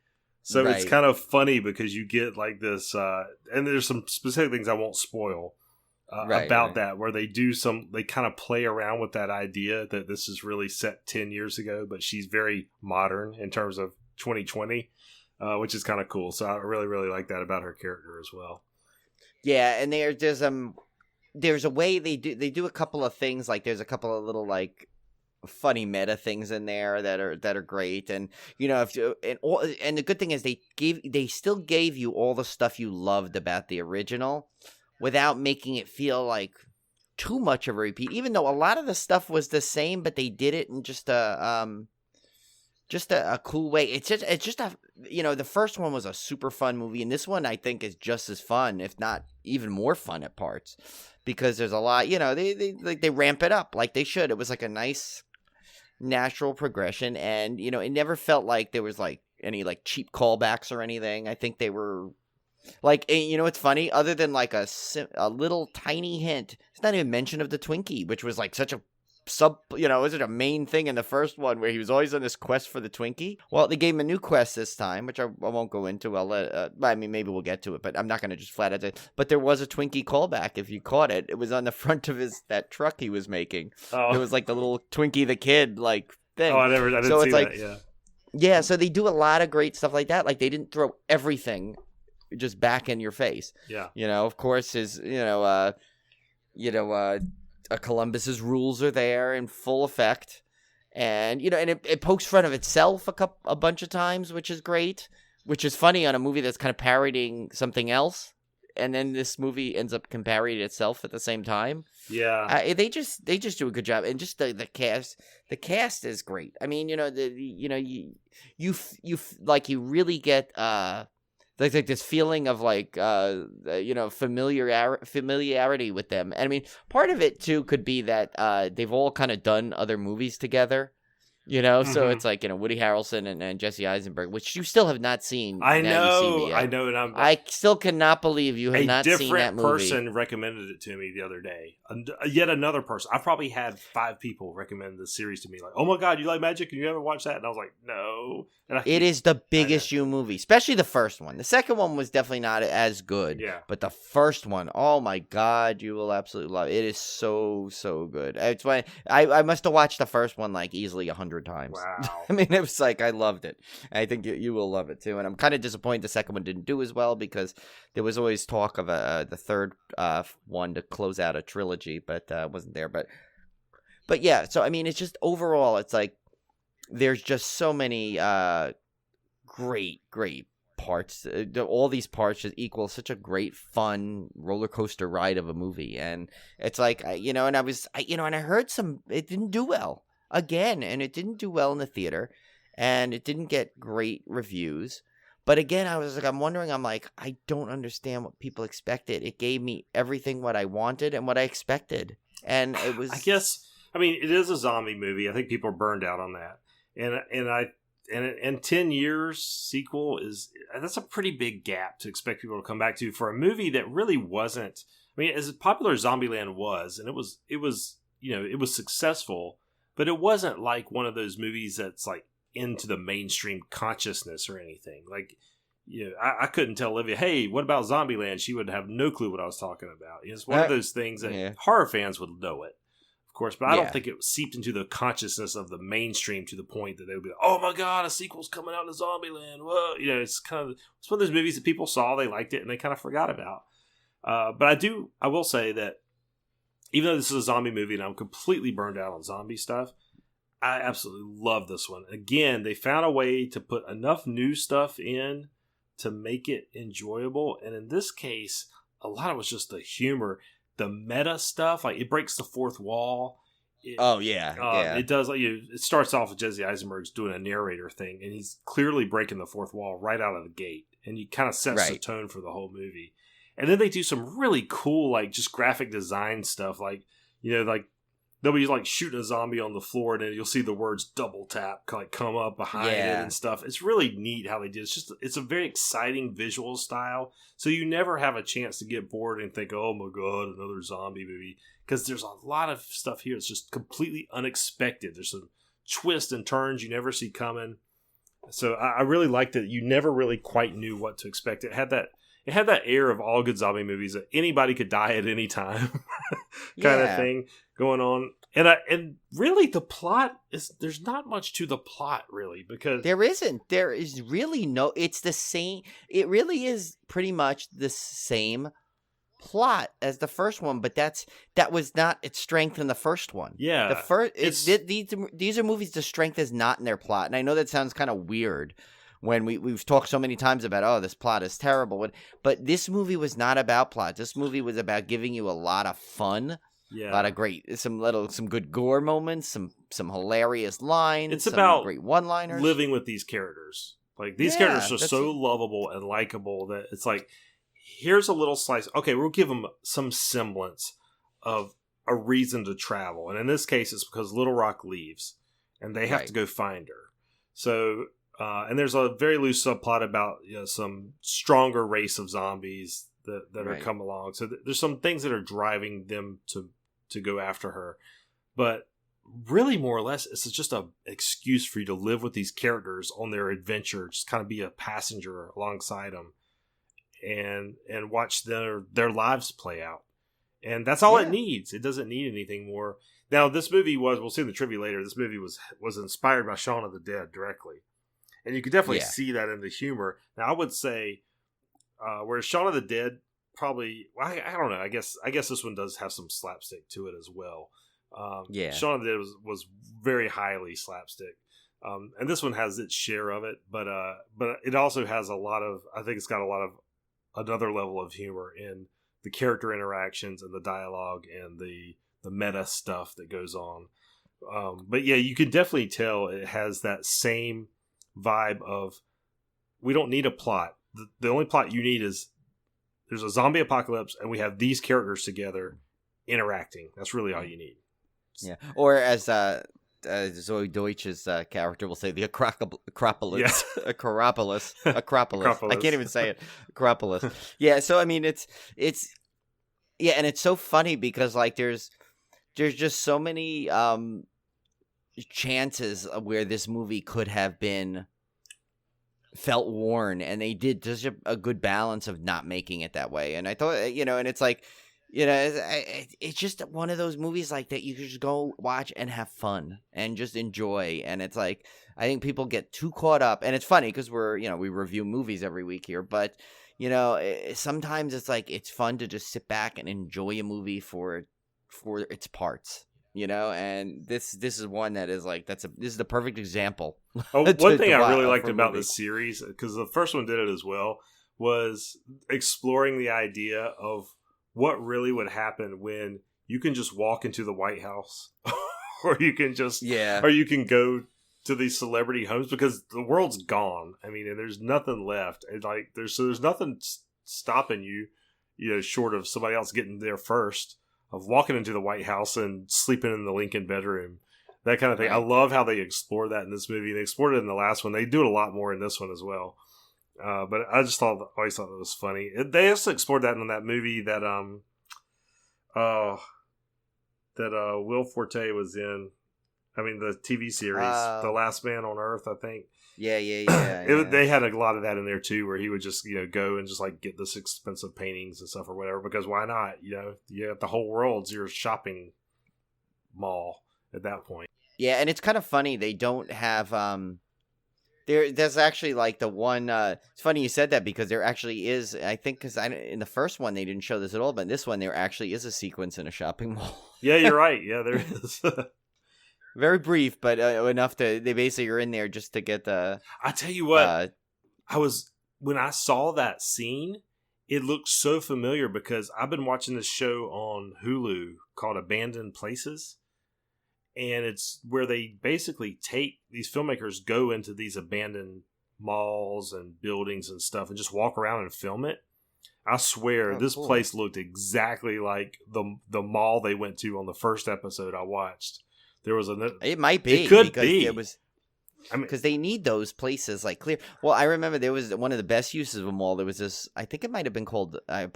So it's Right. kind of funny because you get like this, and there's some specific things I won't spoil about that, where they kind of play around with that idea that this is really set 10 years ago, but she's very modern in terms of 2020, which is kind of cool. So I really, really like that about her character as well. Yeah, and there's a way they do a couple of things, like there's a couple of little like funny meta things in there that are great, and and the good thing is they still gave you all the stuff you loved about the original without making it feel like too much of a repeat, even though a lot of the stuff was the same, but they did it in just a cool way. It's just the first one was a super fun movie, and this one I think is just as fun, if not even more fun at parts, because there's a lot, they ramp it up like they should. It was like a nice natural progression, and it never felt like there was like any like cheap callbacks or anything. I think they were like, it's funny, other than like a little tiny hint, it's not even mention of the Twinkie, which was like such a was it a main thing in the first one where he was always on this quest for the Twinkie? Well, they gave him a new quest this time, which I won't go into. I'll let, maybe we'll get to it, but I'm not going to just flat out say, but there was a Twinkie callback if you caught it. It was on the front of that truck he was making. Oh. It was like the little Twinkie the Kid like thing. Oh, I didn't so see it's that, like, yeah. Yeah, so they do a lot of great stuff like that. Like they didn't throw everything just back in your face. Yeah. Of course, Columbus's rules are there in full effect, and and it pokes fun of itself a bunch of times, which is great, which is funny on a movie that's kind of parodying something else, and then this movie ends up parodying itself at the same time. Yeah, they just do a good job, and just the cast is great. I mean, you really get like this feeling of like familiarity with them. And I mean, part of it too could be that they've all kind of done other movies together. So it's like Woody Harrelson and Jesse Eisenberg, which you still have not seen. I Now you've seen me yet. I know, and I still cannot believe you have not seen that movie. A different person recommended it to me the other day. Yet another person. I probably had 5 people recommend the series to me. Like, oh my god, you like magic? And you ever watch that? And I was like, no. It is the biggest you movie, especially the first one. The second one was definitely not as good. Yeah. But the first one, oh my god, you will absolutely love it. It is so, so good. It's why I must have watched the first one like easily 100 times. Wow. I mean, it was like, I loved it. I think you will love it too. And I'm kind of disappointed the second one didn't do as well, because there was always talk of the third one to close out a trilogy, but wasn't there. But yeah, so I mean, it's just overall, it's like there's just so many great parts. All these parts just equal such a great, fun roller coaster ride of a movie. And it's like, and I heard it didn't do well again, and it didn't do well in the theater, and it didn't get great reviews. But again, I'm wondering, I don't understand what people expected. It gave me everything what I wanted and what I expected. And it was, I guess, I mean, it is a zombie movie. I think people are burned out on that. And 10 years sequel that's a pretty big gap to expect people to come back to for a movie that really wasn't. I mean, as popular as Zombieland was, and it was successful, but it wasn't like one of those movies that's like into the mainstream consciousness or anything. Like, I couldn't tell Olivia, hey, what about Zombieland? She would have no clue what I was talking about. It's one of those things that horror fans would know it, of course, but I don't think it seeped into the consciousness of the mainstream to the point that they would be like, oh my god, a sequel's coming out to Zombieland. Whoa. It's one of those movies that people saw, they liked it, and they kind of forgot about. But I will say that even though this is a zombie movie and I'm completely burned out on zombie stuff, I absolutely love this one. Again, they found a way to put enough new stuff in to make it enjoyable. And in this case, a lot of it was just the humor, the meta stuff. Like, it breaks the fourth wall. It does. Like, it starts off with Jesse Eisenberg's doing a narrator thing, and he's clearly breaking the fourth wall right out of the gate. And you kind of sets the tone for the whole movie. And then they do some really cool, like, just graphic design stuff. Like, like, they'll be like shooting a zombie on the floor, and then you'll see the words double tap like come up behind it and stuff. It's really neat how they do it. It's a very exciting visual style. So you never have a chance to get bored and think, oh my god, another zombie movie. Because there's a lot of stuff here that's just completely unexpected. There's some twists and turns you never see coming. So I really liked it. You never really quite knew what to expect. It had that air of all good zombie movies that anybody could die at any time kind of thing going on. And really the plot there's not much to the plot really, because there is really no, it's the same. It really is pretty much the same plot as the first one, but that was not its strength in the first one. Yeah. The first these are movies, the strength is not in their plot. And I know that sounds kind of weird when we've talked so many times about, oh, this plot is terrible, but this movie was not about plot. This movie was about giving you a lot of fun. Yeah, a lot of some good gore moments, some hilarious lines. It's about great one-liners. Living with these characters. Like, these characters are so lovable and likable that it's like, here's a little slice. Okay, we'll give them some semblance of a reason to travel. And in this case, it's because Little Rock leaves and they have to go find her. So, and there's a very loose subplot about some stronger race of zombies that are come along. So there's some things that are driving them to go after her. But really, more or less, it's just an excuse for you to live with these characters on their adventure, just kind of be a passenger alongside them and watch their lives play out. And that's all it needs. It doesn't need anything more. Now, this movie we'll see in the trivia later, this movie was inspired by Shaun of the Dead directly. And you could definitely see that in the humor. Now, I would say, whereas Shaun of the Dead probably, I don't know, I guess this one does have some slapstick to it as well. Shaun of the Dead was very highly slapstick. And this one has its share of it, but it also has I think it's got a lot of another level of humor in the character interactions and the dialogue and the meta stuff that goes on. But yeah, you can definitely tell it has that same vibe of, we don't need a plot. The only plot you need is there's a zombie apocalypse and we have these characters together interacting. That's really all you need. Yeah. Or as Zoe Deutsch's character will say, the Acropolis. Acropolis. I can't even say it. Acropolis. Yeah, so I mean it's and it's so funny because like there's just so many chances where this movie could have been felt worn, and they did just a good balance of not making it that way. And I thought, and it's like, it's just one of those movies like that you can just go watch and have fun and just enjoy. And it's like, I think people get too caught up, and it's funny because we review movies every week here, but sometimes it's like, it's fun to just sit back and enjoy a movie for its parts. And this is one that is like, this is the perfect example. One thing I really liked about this series, because the first one did it as well, was exploring the idea of what really would happen when you can just walk into the White House, or you can go to these celebrity homes, because the world's gone. I mean, and there's nothing left. And like there's nothing stopping you, short of somebody else getting there first, of walking into the White House and sleeping in the Lincoln bedroom, that kind of thing. Right. I love how they explore that in this movie. They explored it in the last one. They do it a lot more in this one as well. But I just always thought it was funny. They also explored that in that movie that Will Forte was in. I mean, the TV series, The Last Man on Earth, I think. Yeah. They had a lot of that in there too, where he would just go and just like get this expensive paintings and stuff or whatever, because why not? You have the whole world's your shopping mall at that point. Yeah, and it's kind of funny they don't have there's actually like the one. It's funny you said that, because there actually is. I think because in the first one they didn't show this at all, but in this one there actually is a sequence in a shopping mall. Yeah, you're right. Yeah, there is. Very brief, but enough they basically are in there just to get the. I tell you what, when I saw that scene, it looked so familiar because I've been watching this show on Hulu called Abandoned Places, and it's where they basically take these filmmakers go into these abandoned malls and buildings and stuff and just walk around and film it. I swear this place looked exactly like the mall they went to on the first episode I watched. There was it might be. It could be. It was, because they need those places like clear. Well, I remember there was one of the best uses of a mall. There was this, I think it might have been called, I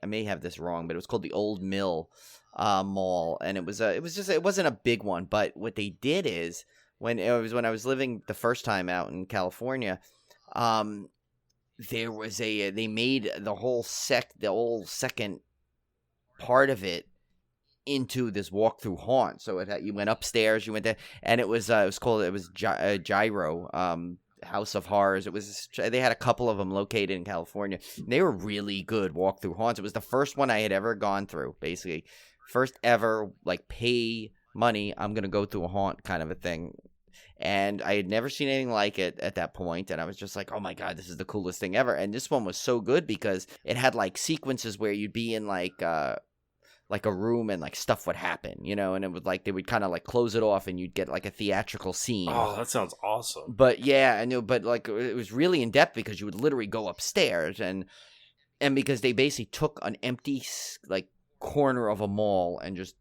may have this wrong, but it was called the Old Mill Mall. And it wasn't a big one, but what they did is when I was living the first time out in California. There was they made the whole second part of it into this walkthrough haunt. So you went upstairs, you went there, and it was Gyro, House of Horrors. They had a couple of them located in California. They were really good walkthrough haunts. It was the first one I had ever gone through, basically. First ever, like, pay money, I'm going to go through a haunt kind of a thing. And I had never seen anything like it at that point, and I was just like, oh my God, this is the coolest thing ever. And this one was so good because it had, like, sequences where you'd be in, like a room and, like, stuff would happen, you know, and it would, like, they would kind of, like, close it off and you'd get, like, a theatrical scene. Oh, that sounds awesome. But, yeah, I know, but, like, it was really in-depth because you would literally go upstairs and because they basically took an empty, like, corner of a mall and just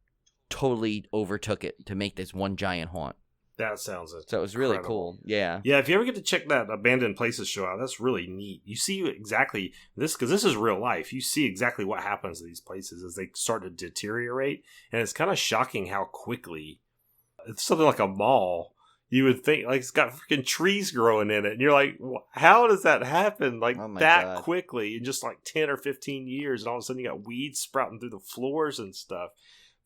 totally overtook it to make this one giant haunt. That sounds incredible. So it was really cool. Yeah. Yeah, if you ever get to check that Abandoned Places show out, that's really neat. You see exactly this, because this is real life. You see exactly what happens to these places as they start to deteriorate. And it's kind of shocking how quickly, it's something like a mall, you would think, like, it's got freaking trees growing in it. And you're like, how does that happen? Like, that quickly in just like 10 or 15 years. And all of a sudden you got weeds sprouting through the floors and stuff.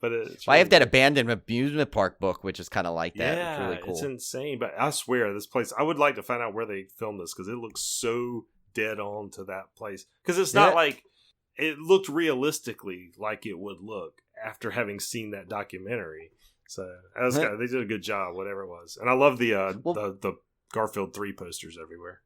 But I have that abandoned amusement park book, which is kind of like that. Yeah, it's really cool. It's insane. But I swear, this place, I would like to find out where they filmed this because it looks so dead on to that place. Because it's not like, it looked realistically like it would look after having seen that documentary. So they did a good job, whatever it was. And I love the Garfield 3 posters everywhere.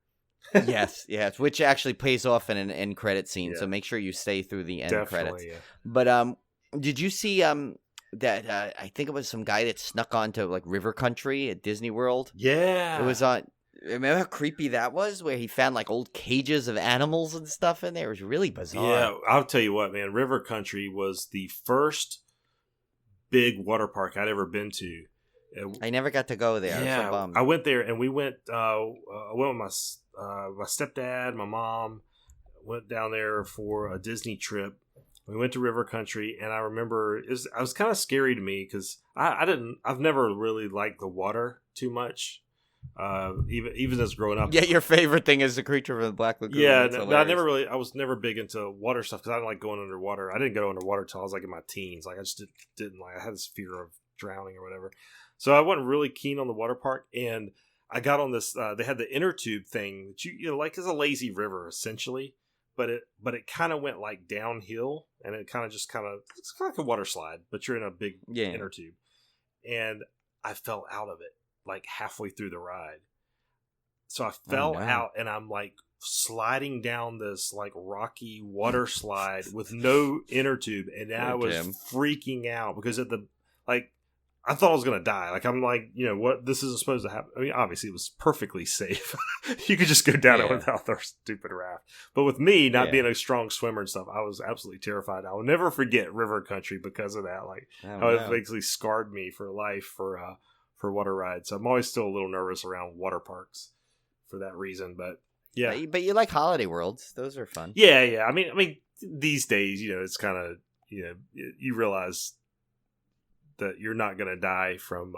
yes, which actually pays off in an end credit scene. Yeah. So make sure you stay through the end credits. Yeah. But did you see that I think it was some guy that snuck onto like River Country at Disney World? Yeah. It was on. Remember how creepy that was? Where he found like old cages of animals and stuff in there. It was really bizarre. Yeah, I'll tell you what, man. River Country was the first big water park I'd ever been to. I never got to go there. Yeah, so I went there and we went. I went with my stepdad, my mom. Went down there for a Disney trip. We went to River Country, and I remember it was kind of scary to me because I've never really liked the water too much. Even as growing up. Yeah, your favorite thing is the Creature from the Black Lagoon. Yeah, I was never big into water stuff because I didn't like going underwater. I didn't go underwater till I was like in my teens. Like I just didn't like. I had this fear of drowning or whatever. So I wasn't really keen on the water park, and I got on this. They had the inner tube thing that you know, like is a lazy river essentially. But it kind of went like downhill, and it it's kind of like a water slide, but you're in a big inner tube. And I fell out of it like halfway through the ride. So I fell out, and I'm like sliding down this like rocky water slide with no inner tube, and I was freaking out because I thought I was going to die. Like, I'm like, you know, what? This isn't supposed to happen. I mean, obviously, it was perfectly safe. You could just go down it without their stupid raft. But with me not being a strong swimmer and stuff, I was absolutely terrified. I will never forget River Country because of that. Like, how it basically scarred me for life for water rides. So I'm always still a little nervous around water parks for that reason. But, yeah. But you like Holiday Worlds. Those are fun. Yeah. I mean, these days, you know, it's kind of, you know, you realize that you're not going to die from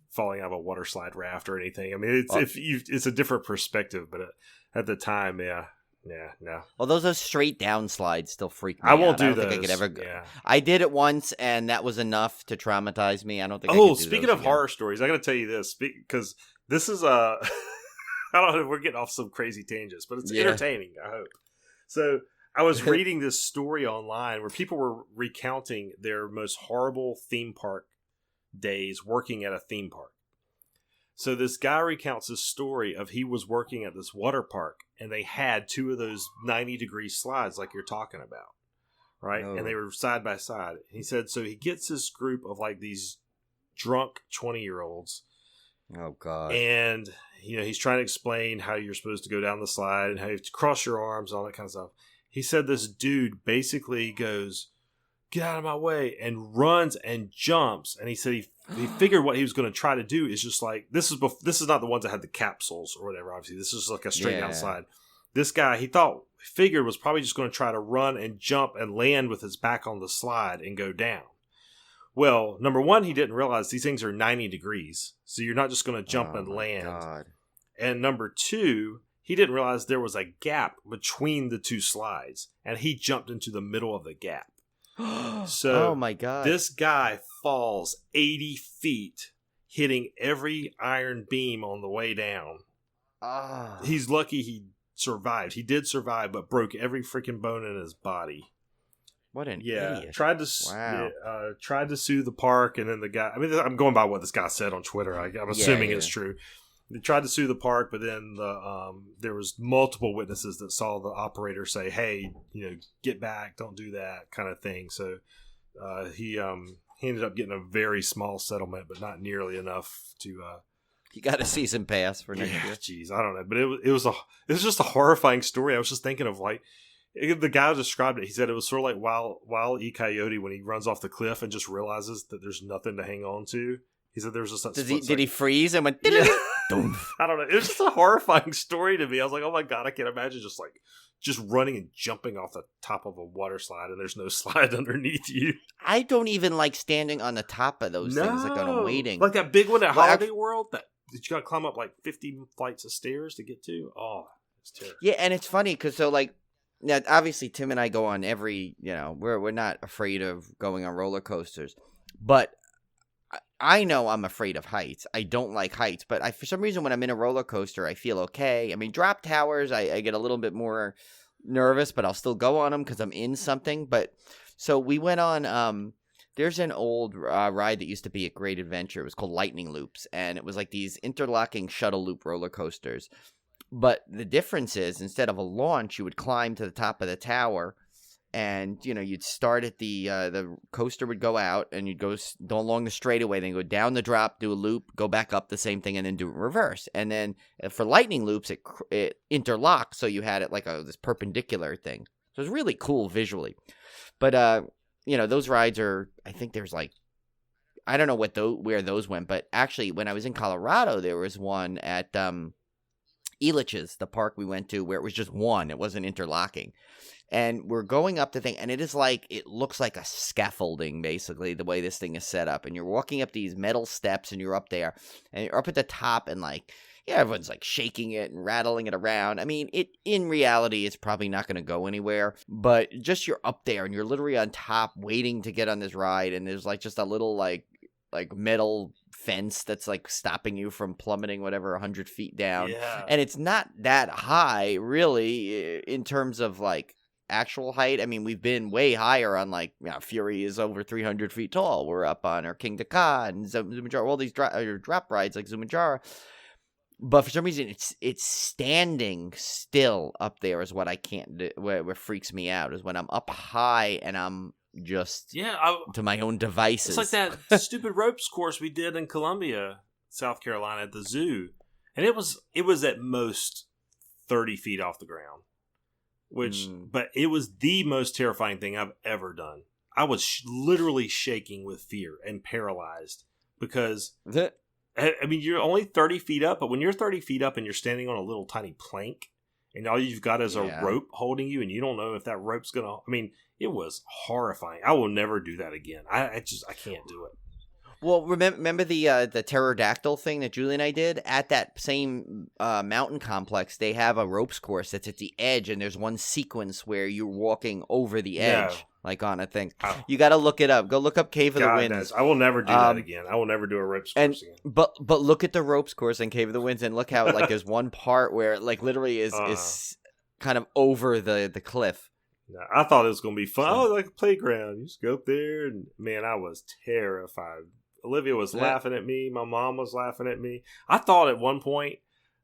falling out of a water slide raft or anything. I mean, it's a different perspective, but at the time, no. Well, those straight down slides still freak me out. I won't do I don't those. Think I could ever go. Yeah. I did it once, and that was enough to traumatize me. I don't think. Speaking of horror stories, I got to tell you this because this is I don't know if we're getting off some crazy tangents, but it's entertaining. I hope so. I was reading this story online where people were recounting their most horrible theme park days working at a theme park. So this guy recounts this story of he was working at this water park and they had two of those 90-degree slides like you're talking about, right? Oh. And they were side by side. He said, so he gets this group of like these drunk 20-year-olds. Oh, God. And, you know, he's trying to explain how you're supposed to go down the slide and how you have to cross your arms and all that kind of stuff. He said this dude basically goes, get out of my way, and runs and jumps. And he said he figured what he was going to try to do is just like, this is not the ones that had the capsules or whatever, obviously. This is like a straight down slide. This guy, figured was probably just going to try to run and jump and land with his back on the slide and go down. Well, number one, he didn't realize these things are 90 degrees. So you're not just going to jump and my land. God. And number two, he didn't realize there was a gap between the two slides. And he jumped into the middle of the gap. So oh my God. This guy falls 80 feet, hitting every iron beam on the way down. He's lucky he survived. He did survive, but broke every freaking bone in his body. What an idiot. Tried to sue the park, and then the guy, I mean, I'm going by what this guy said on Twitter. I'm assuming it's true. They tried to sue the park, but then there was multiple witnesses that saw the operator say, hey, get back, don't do that, kind of thing. So he ended up getting a very small settlement, but not nearly enough to... you got a season pass for next year. Jeez, I don't know. But it was just a horrifying story. I was just thinking of the guy who described it. He said it was sort of like Wile E. Coyote when he runs off the cliff and just realizes that there's nothing to hang on to. He said there was just that. Did he freeze and went? Yeah. I don't know. It was just a horrifying story to me. I was like, oh my God, I can't imagine just running and jumping off the top of a water slide and there's no slide underneath you. I don't even like standing on the top of those things like on a waiting. Like that big one at Holiday World that you got to climb up like 50 flights of stairs to get to. Oh, it's terrible. Yeah, and it's funny because now obviously Tim and I go on every, we're not afraid of going on roller coasters, but I know I'm afraid of heights. I don't like heights, but for some reason when I'm in a roller coaster, I feel okay. I mean, drop towers, I get a little bit more nervous, but I'll still go on them because I'm in something. But so we went on, there's an old ride that used to be at Great Adventure. It was called Lightning Loops, and it was like these interlocking shuttle loop roller coasters. But the difference is, instead of a launch, you would climb to the top of the tower, and you'd start at the coaster would go out, and you'd go along the straightaway, then go down the drop, do a loop, go back up the same thing, and then do it in reverse. And then for Lightning Loops, it interlocked, so you had it like this perpendicular thing. So it was really cool visually. But those rides are, I think there's I don't know where those went, but actually when I was in Colorado, there was one at Elitch's, the park we went to, where it was just one. It wasn't interlocking. And we're going up the thing, and it looks like a scaffolding, basically, the way this thing is set up. And you're walking up these metal steps, and you're up there, and you're up at the top, and everyone's shaking it and rattling it around. I mean, in reality, it's probably not going to go anywhere, but just you're up there, and you're literally on top waiting to get on this ride, and there's just a little metal fence that's stopping you from plummeting 100 feet down. Yeah. And it's not that high, really, in terms of actual height. I mean, we've been way higher on Fury is over 300 feet tall. We're up on our King Dakar and Zumajara, all these drop rides like Zumajara. But for some reason, it's standing still up there is what I can't do. What freaks me out is when I'm up high and I'm just to my own devices. It's like that stupid ropes course we did in Columbia, South Carolina at the zoo, and it was at most 30 feet off the ground. But it was the most terrifying thing I've ever done. I was literally shaking with fear and paralyzed because I mean, you're only 30 feet up, but when you're 30 feet up and you're standing on a little tiny plank and all you've got is a rope holding you and you don't know if that rope's going to, I mean, it was horrifying. I will never do that again. I can't do it. Well, remember the pterodactyl thing that Julie and I did? At that same mountain complex, they have a ropes course that's at the edge, and there's one sequence where you're walking over the edge, on a thing. Oh. You got to look it up. Go look up Cave of the Winds. I will never do that again. I will never do a ropes course again. But look at the ropes course in Cave of the Winds, and look how there's one part where it literally is kind of over the cliff. No, I thought it was going to be fun. Oh, like a playground. You just go up there, and man, I was terrified. Olivia was laughing at me. My mom was laughing at me. I thought at one point,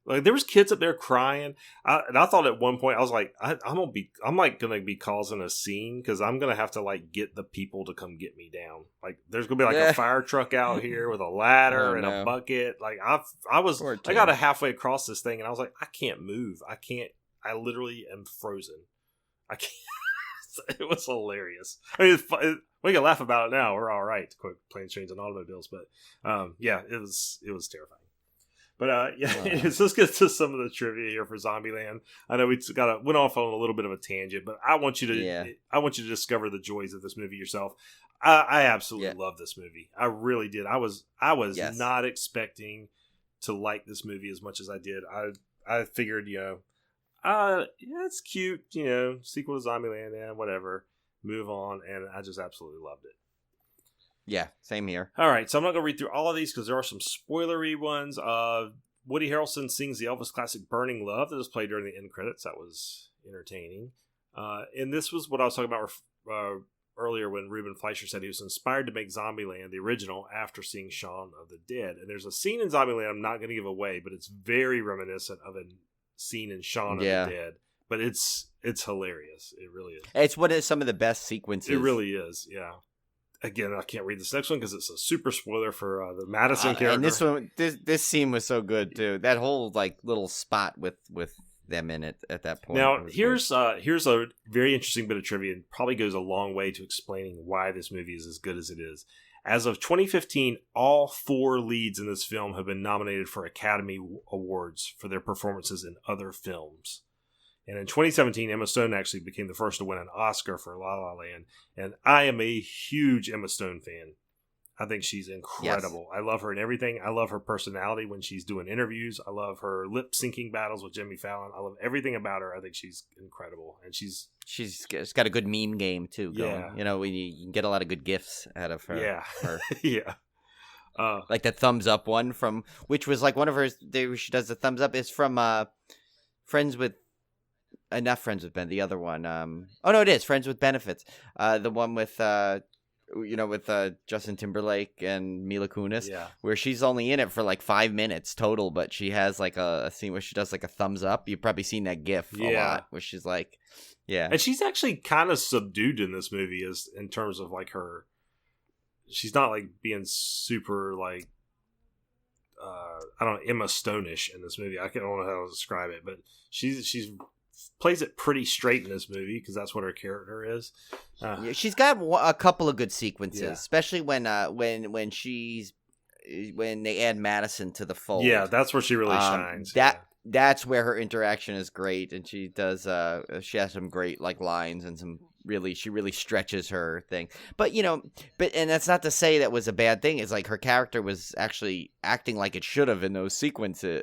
there was kids up there crying. And I thought at one point, I was like, I'm gonna be causing a scene because I'm gonna have to get the people to come get me down. There's gonna be a fire truck out here with a ladder and a bucket. I got halfway across this thing and I was like, I can't move. I literally am frozen. I can't. It was hilarious. I mean, we can laugh about it now. We're all right to quote Planes, Trains, and Automobiles, but it was terrifying. But let's get to some of the trivia here for Zombieland. I know we went off on a little bit of a tangent, but I want you to discover the joys of this movie yourself. I absolutely love this movie. I really did. I was not expecting to like this movie as much as I did. I figured, it's cute, sequel to Zombieland, whatever. Move on, and I just absolutely loved it. Yeah, same here. All right, so I'm not going to read through all of these because there are some spoilery ones. Woody Harrelson sings the Elvis classic Burning Love that was played during the end credits. That was entertaining. And this was what I was talking about earlier when Ruben Fleischer said he was inspired to make Zombieland, the original, after seeing Shaun of the Dead. And there's a scene in Zombieland I'm not going to give away, but it's very reminiscent of a scene in Shaun of the Dead. But it's hilarious. It really is. It's one of some of the best sequences. It really is, yeah. Again, I can't read this next one because it's a super spoiler for the Madison character. And this one, this scene was so good too. That whole little spot with them in it at that point. Now, here's a very interesting bit of trivia, and probably goes a long way to explaining why this movie is as good as it is. As of 2015, all 4 leads in this film have been nominated for Academy Awards for their performances in other films. And in 2017, Emma Stone actually became the first to win an Oscar for La La Land. And I am a huge Emma Stone fan. I think she's incredible. Yes. I love her in everything. I love her personality when she's doing interviews. I love her lip syncing battles with Jimmy Fallon. I love everything about her. I think she's incredible. And she's got a good meme game too going. Yeah. You can get a lot of good gifs out of her. Yeah. Her. Yeah. Like the thumbs up one which was like one of hers. She does the thumbs up. It's from Friends with. Not Friends with Ben. The other one. It is Friends with Benefits. The one with with Justin Timberlake and Mila Kunis. Yeah. Where she's only in it for like 5 minutes total, but she has like a scene where she does like a thumbs up. You've probably seen that GIF a lot, where she's like, yeah. And she's actually kind of subdued in this movie, as in terms of like her. She's not like being super like. I don't know, Emma Stone-ish in this movie. I don't know how to describe it, but she's plays it pretty straight in this movie because that's what her character is. She's got a couple of good sequences, especially when they add Madison to the fold. Yeah, that's where she really shines. That's where her interaction is great, and she does. She has some great lines and some she really stretches her thing. But and that's not to say that was a bad thing. It's like her character was actually acting like it should have in those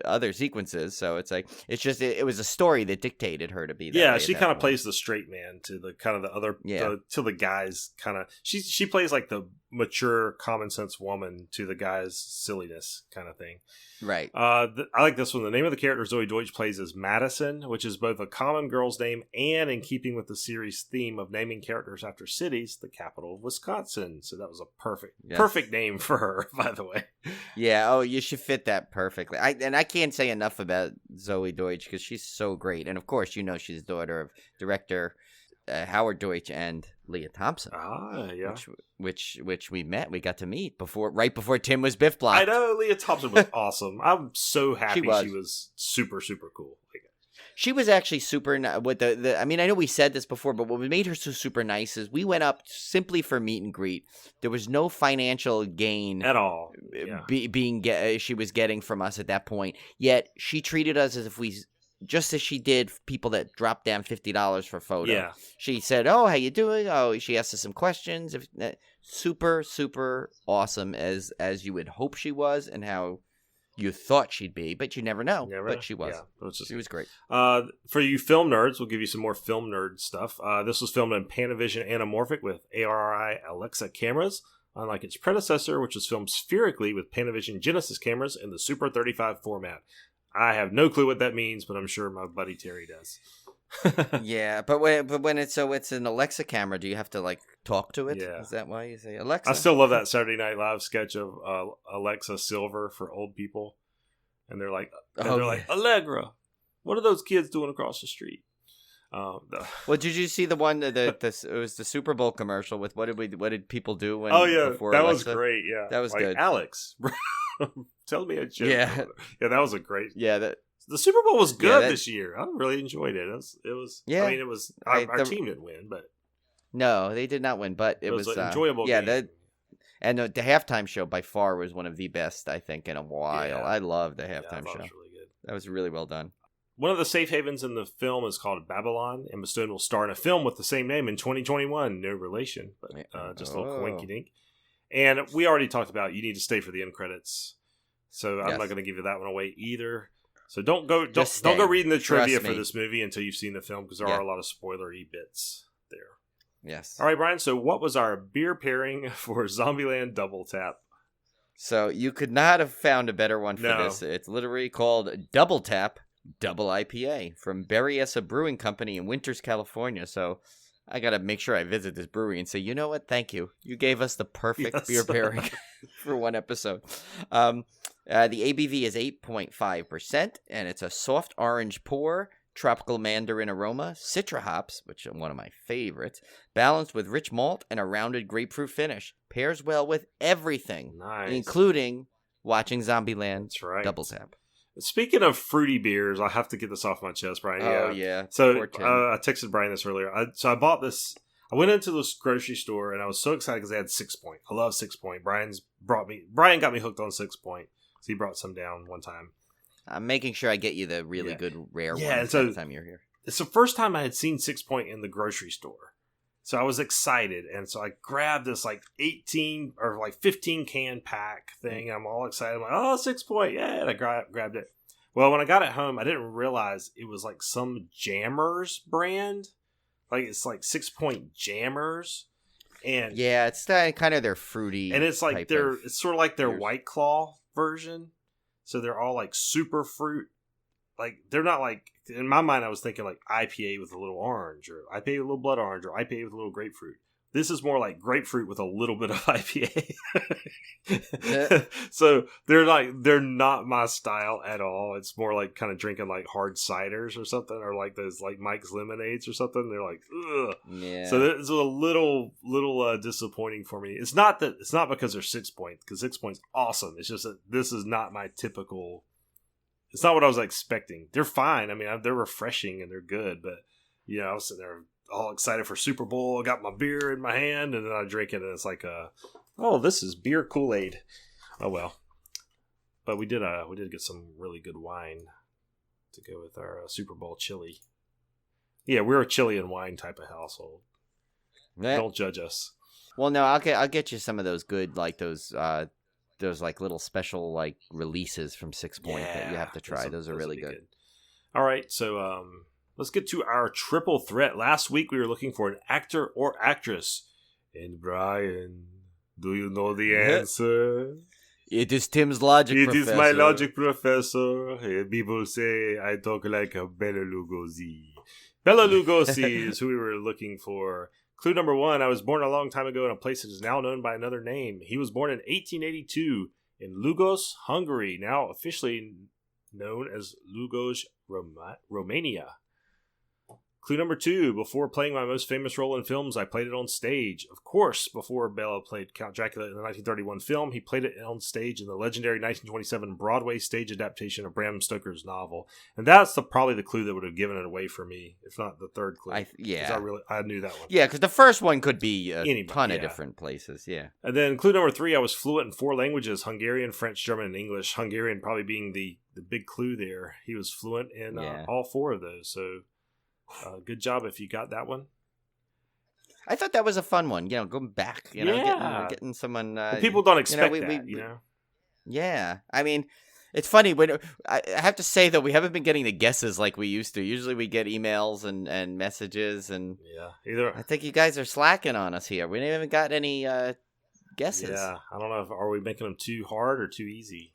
other sequences. So it's like it was a story that dictated her to be that way. Yeah, she kind of plays the straight man to the kind of the other to the guys kind of. She plays like the mature, common sense woman to the guy's silliness kind of thing. Right. I like this one. The name of the character Zoe Deutsch plays is Madison, which is both a common girl's name and in keeping with the series theme of naming characters after cities, the capital of Wisconsin. So that was a perfect name for her, by the way. Yeah. Oh, you should fit that perfectly. I can't say enough about Zoe Deutsch because she's so great. And of course, she's the daughter of director Howard Deutsch and Leah Thompson. Ah, yeah. Which we met. We got to meet right before Tim was Biff blocked. I know, Leah Thompson was awesome. I'm so happy she was super, super cool. She was actually super with I mean, I know we said this before, but what made her so super nice is we went up simply for meet and greet. There was no financial gain at all. She was getting from us at that point. Yet she treated us as if just as she did people that dropped down $50 for a photo. Yeah. She said, "Oh, how you doing?" Oh, she asked us some questions. Super, super awesome as you would hope she was, and how you thought she'd be, but you never know. But she was. Yeah, she was great. For you film nerds, we'll give you some more film nerd stuff. This was filmed in Panavision Anamorphic with ARRI Alexa cameras, unlike its predecessor, which was filmed spherically with Panavision Genesis cameras in the Super 35 format. I have no clue what that means, but I'm sure my buddy Terry does. Yeah, but when it's an Alexa camera, do you have to talk to it? Yeah. Is that why you say Alexa? I still love that Saturday Night Live sketch of Alexa Silver for old people, and they're like, Allegra, what are those kids doing across the street? Well, did you see the one it was the Super Bowl commercial with what did people do when? Oh yeah, before that Alexa? Was great. Yeah, that was good. Alex, tell me a joke. Yeah, that was a great. Yeah, the Super Bowl was good this year. I really enjoyed it. It was. Yeah, I mean, it was. Our team didn't win, but no, they did not win. But it was an enjoyable. Game. And the halftime show by far was one of the best I think in a while. Yeah. I loved the halftime show. It was really good. That was really well done. one of the safe havens in the film is called Babylon. Emma Stone will star in a film with the same name in 2021. No relation, but just a little coinky dink. And we already talked about you need to stay for the end credits, so I'm not going to give you that one away either. So don't go reading the trivia for this movie until you've seen the film, because there are a lot of spoilery bits there. Yes. All right, Brian. So what was our beer pairing for Zombieland Double Tap? So you could not have found a better one for this. It's literally called Double Tap Double IPA from Berryessa Brewing Company in Winters, California. So I got to make sure I visit this brewery and say, you know what? Thank you. You gave us the perfect beer pairing for one episode. The ABV is 8.5%, and it's a soft orange pour, tropical mandarin aroma, citra hops, which are one of my favorites, balanced with rich malt and a rounded grapefruit finish. Pairs well with everything, including watching Zombieland. That's right. Double Tap. Speaking of fruity beers, I have to get this off my chest, Brian. Oh, yeah. So I texted Brian this earlier. I bought this. I went into this grocery store, and I was so excited because they had 6 Point. I love 6 Point. Brian got me hooked on 6 Point. So he brought some down one time. I'm making sure I get you the really good rare ones next time you're here. It's the first time I had seen 6 Point in the grocery store. So I was excited, and so I grabbed this 18 or 15 can pack thing. And I'm all excited. I'm like, oh, 6 Point, yeah! And I grabbed it. Well, when I got it home, I didn't realize it was some Jammers brand. It's 6 Point Jammers, and yeah, it's kind of their fruity, and it's it's sort of like their White Claw version. So they're all super fruit. They're not in my mind, I was thinking IPA with a little orange, or IPA with a little blood orange, or IPA with a little grapefruit. This is more like grapefruit with a little bit of IPA. So they're not my style at all. It's more like kind of drinking hard ciders or something, or those Mike's lemonades or something. They're ugh. Yeah. So it's a little disappointing for me. It's not because they're 6 Point, because 6 Point's awesome. It's just that this is not my typical. It's not what I was expecting. They're fine. I mean, they're refreshing and they're good, but I was sitting there all excited for Super Bowl. I got my beer in my hand, and then I drink it, and it's this is beer Kool-Aid. Oh well. But we did get some really good wine to go with our Super Bowl chili. Yeah, we're a chili and wine type of household. Don't judge us. Well, no, I'll get you some of those good those little special releases from 6 Point that you have to try. Those are really good. All right, so let's get to our triple threat. Last week we were looking for an actor or actress. And Brian, do you know the answer? It is Tim's logic professor. It is my logic professor. People say I talk like a Bela Lugosi. Bela Lugosi is who we were looking for. Clue number 1, I was born a long time ago in a place that is now known by another name. He was born in 1882 in Lugos, Hungary, now officially known as Lugos, Romania. Clue number 2, before playing my most famous role in films, I played it on stage. Of course, before Bela played Count Dracula in the 1931 film, he played it on stage in the legendary 1927 Broadway stage adaptation of Bram Stoker's novel. And that's probably the clue that would have given it away for me, if not the third clue. I knew that one. Yeah, because the first one could be a ton of different places, yeah. And then clue number 3, I was fluent in 4 languages, Hungarian, French, German, and English. Hungarian probably being the big clue there. He was fluent in all 4 of those, so... good job if you got that one. I thought that was a fun one. Going back, getting someone. People don't expect that. Yeah, I mean, it's funny when I have to say though we haven't been getting the guesses like we used to. Usually we get emails and messages, and I think you guys are slacking on us here. We haven't got any guesses. Yeah, I don't know. Are we making them too hard or too easy?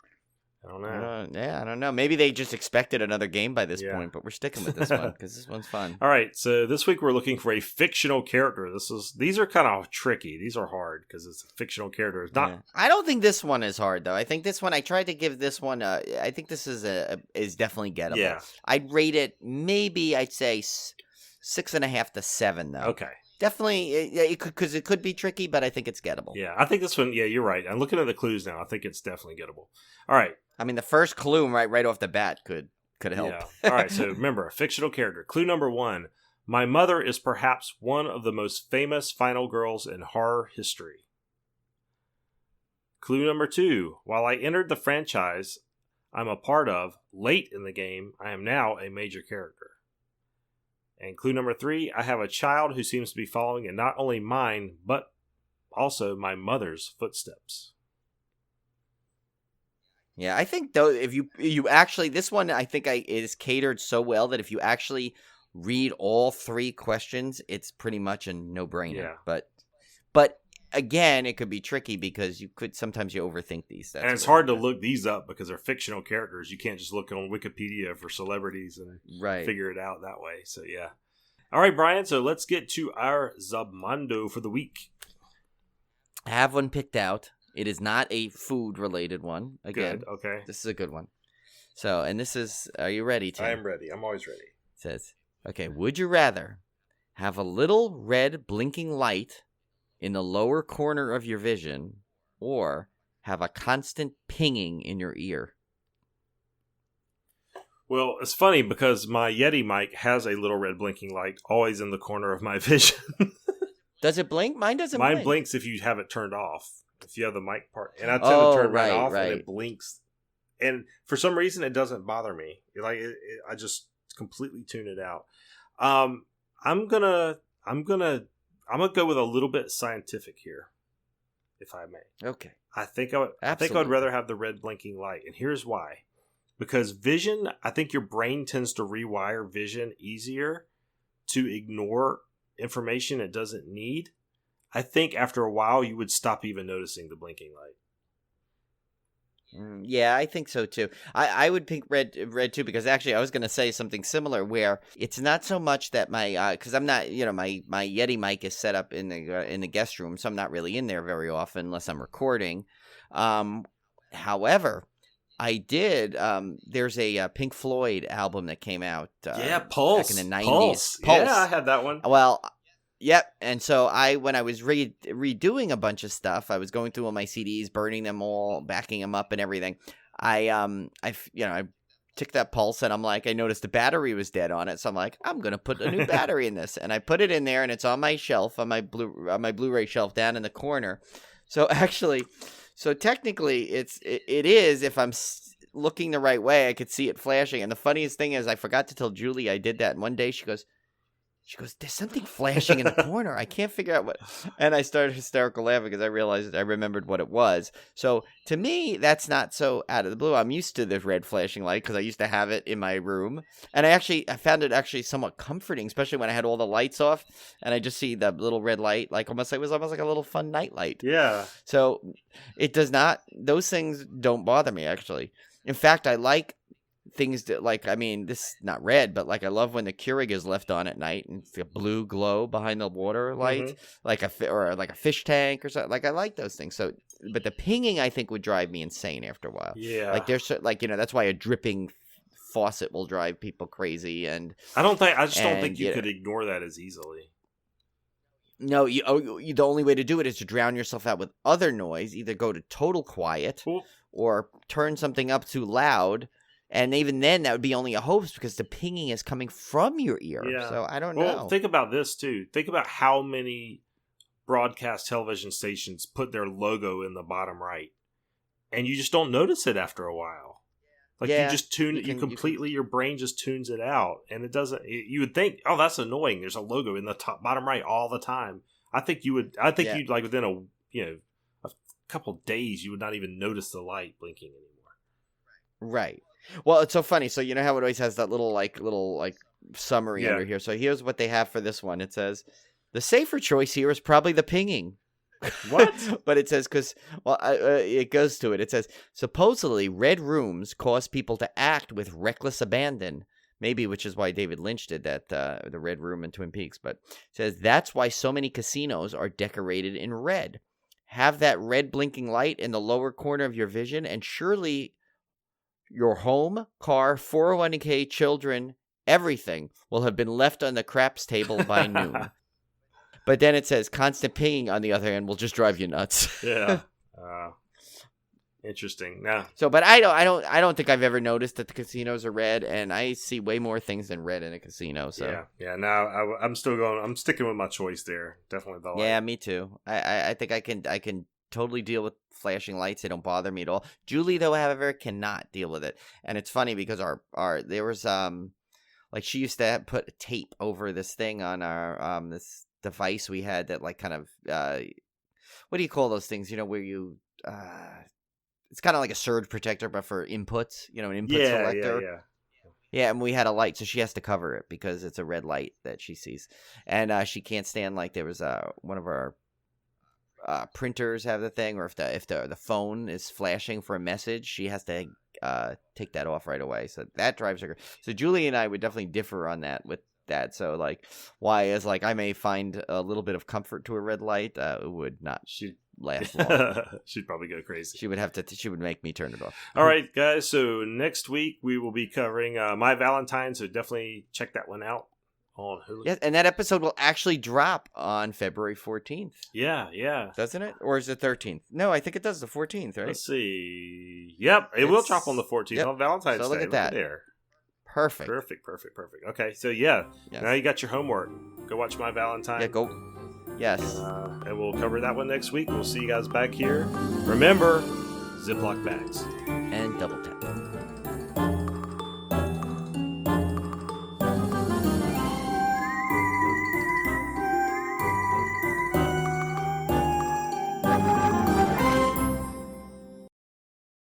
I don't know. I don't know. Maybe they just expected another game by this point, but we're sticking with this one because this one's fun. All right, so this week we're looking for a fictional character. These are kind of tricky. These are hard because it's a fictional character. It's not. Yeah. I don't think this one is hard though. I think this one. I tried to give this one. I think this is definitely gettable. Yeah. I'd rate it maybe. I'd say 6.5 to 7 though. Okay. Definitely, it could be tricky, but I think it's gettable. Yeah, I think this one. Yeah, you're right. I'm looking at the clues now. I think it's definitely gettable. All right. I mean, the first clue right off the bat could help. Yeah. All right. So remember, a fictional character. Clue number 1: my mother is perhaps one of the most famous final girls in horror history. Clue number 2: while I entered the franchise, I'm a part of late in the game, I am now a major character. And clue number 3, I have a child who seems to be following in not only mine, but also my mother's footsteps. Yeah, I think though, if you actually, this one I think is catered so well that if you actually read all 3 questions, it's pretty much a no-brainer. Yeah. But again, it could be tricky because sometimes you overthink these. And it's hard to look these up because they're fictional characters. You can't just look on Wikipedia for celebrities and figure it out that way. So yeah. All right, Brian. So let's get to our Zobmondo for the week. I have one picked out. It is not a food-related one. Again, good. Okay. This is a good one. So, and this is, are you ready, Tim? I am ready. I'm always ready. It says, okay, would you rather have a little red blinking light in the lower corner of your vision or have a constant pinging in your ear? Well, it's funny because my Yeti mic has a little red blinking light always in the corner of my vision. Does it blink? Mine doesn't blink. Mine blinks if you have it turned off. If you have the mic part. And I tend to turn mine off and it blinks. And for some reason, it doesn't bother me. I just completely tune it out. I'm gonna go with a little bit scientific here, if I may. Okay. I think I'd rather have the red blinking light, and here's why. Because vision, I think your brain tends to rewire vision easier to ignore information it doesn't need. I think after a while you would stop even noticing the blinking light. Yeah, I think so too. I would pick red too, because actually I was going to say something similar where it's not so much that my because I'm not, my Yeti mic is set up in the guest room, so I'm not really in there very often unless I'm recording. However, I did. There's a Pink Floyd album that came out. Pulse back in the 90s. Pulse. Yeah, I had that one. Well. Yep, and so when I was redoing a bunch of stuff, I was going through all my CDs, burning them all, backing them up, and everything. I took that Pulse, and I'm like, I noticed the battery was dead on it, so I'm like, I'm gonna put a new battery in this, and I put it in there, and it's on my shelf, on my Blu-ray shelf down in the corner. So technically, it is if I'm looking the right way, I could see it flashing. And the funniest thing is, I forgot to tell Julie I did that, and one day she goes, there's something flashing in the corner. I can't figure out what. And I started hysterical laughing because I remembered what it was. So to me, that's not so out of the blue. I'm used to the red flashing light because I used to have it in my room. And I found it actually somewhat comforting, especially when I had all the lights off and I just see the little red light, it was almost like a little fun night light. Yeah. So it does not, those things don't bother me actually. In fact, I like things that this is not red, but I love when the Keurig is left on at night and the blue glow behind the water light, like a fish tank or something. I like those things. So, but the pinging I think would drive me insane after a while. Yeah, that's why a dripping faucet will drive people crazy. And I just don't think you could ignore that as easily. No, the only way to do it is to drown yourself out with other noise. Either go to total quiet or turn something up too loud. And even then, that would be only a hoax because the pinging is coming from your ear. Yeah. So I don't know. Well, think about this, too. Think about how many broadcast television stations put their logo in the bottom right. And you just don't notice it after a while. You just tune it. Your brain just tunes it out. And it doesn't. You would think, oh, that's annoying. There's a logo in the bottom right all the time. you'd within a couple days, you would not even notice the light blinking anymore. Right. Well, it's so funny. So you know how it always has that little summary under here. So here's what they have for this one. It says, the safer choice here is probably the pinging. What? But it says, it goes to it. It says, supposedly red rooms cause people to act with reckless abandon. Maybe, which is why David Lynch did that, the Red Room in Twin Peaks. But it says, that's why so many casinos are decorated in red. Have that red blinking light in the lower corner of your vision, and surely your home, car, 401k, children, everything will have been left on the craps table by noon. But then it says constant pinging on the other end will just drive you nuts. Yeah. Interesting. Now, but I don't think I've ever noticed that the casinos are red, and I see way more things than red in a casino. So yeah. Now I'm still going. I'm sticking with my choice there. Definitely the light. Yeah, me too. I think I can totally deal with flashing lights. They don't bother me at all. Julie, though, however, cannot deal with it. And it's funny because there was like she used to put tape over this thing on our this device we had that like kind of what do you call those things? You know, where you it's kind of like a surge protector, but for inputs. You know, an input selector. Yeah. Yeah, and we had a light, so she has to cover it because it's a red light that she sees, and she can't stand like there was one of our printers have the thing, or if the phone is flashing for a message, she has to take that off right away. So that drives her. So Julie and I would definitely differ on that with that. So like, why is like I may find a little bit of comfort to a red light, it would not. Last long. She'd probably go crazy. She would make me turn it off. All right, guys. So next week we will be covering My Valentine. So definitely check that one out on Hulu. Yes, and that episode will actually drop on February 14th. Yeah. Doesn't it? Or is it 13th? No, I think it does the 14th, right? Let's see. Yep, it will drop on the 14th on Valentine's Day. So look at that. There. Perfect. Okay, so yes. Now Now you got your homework. Go watch My Valentine. Yeah, go. Yes. And we'll cover that one next week. We'll see you guys back here. Remember, Ziploc bags. And double tap.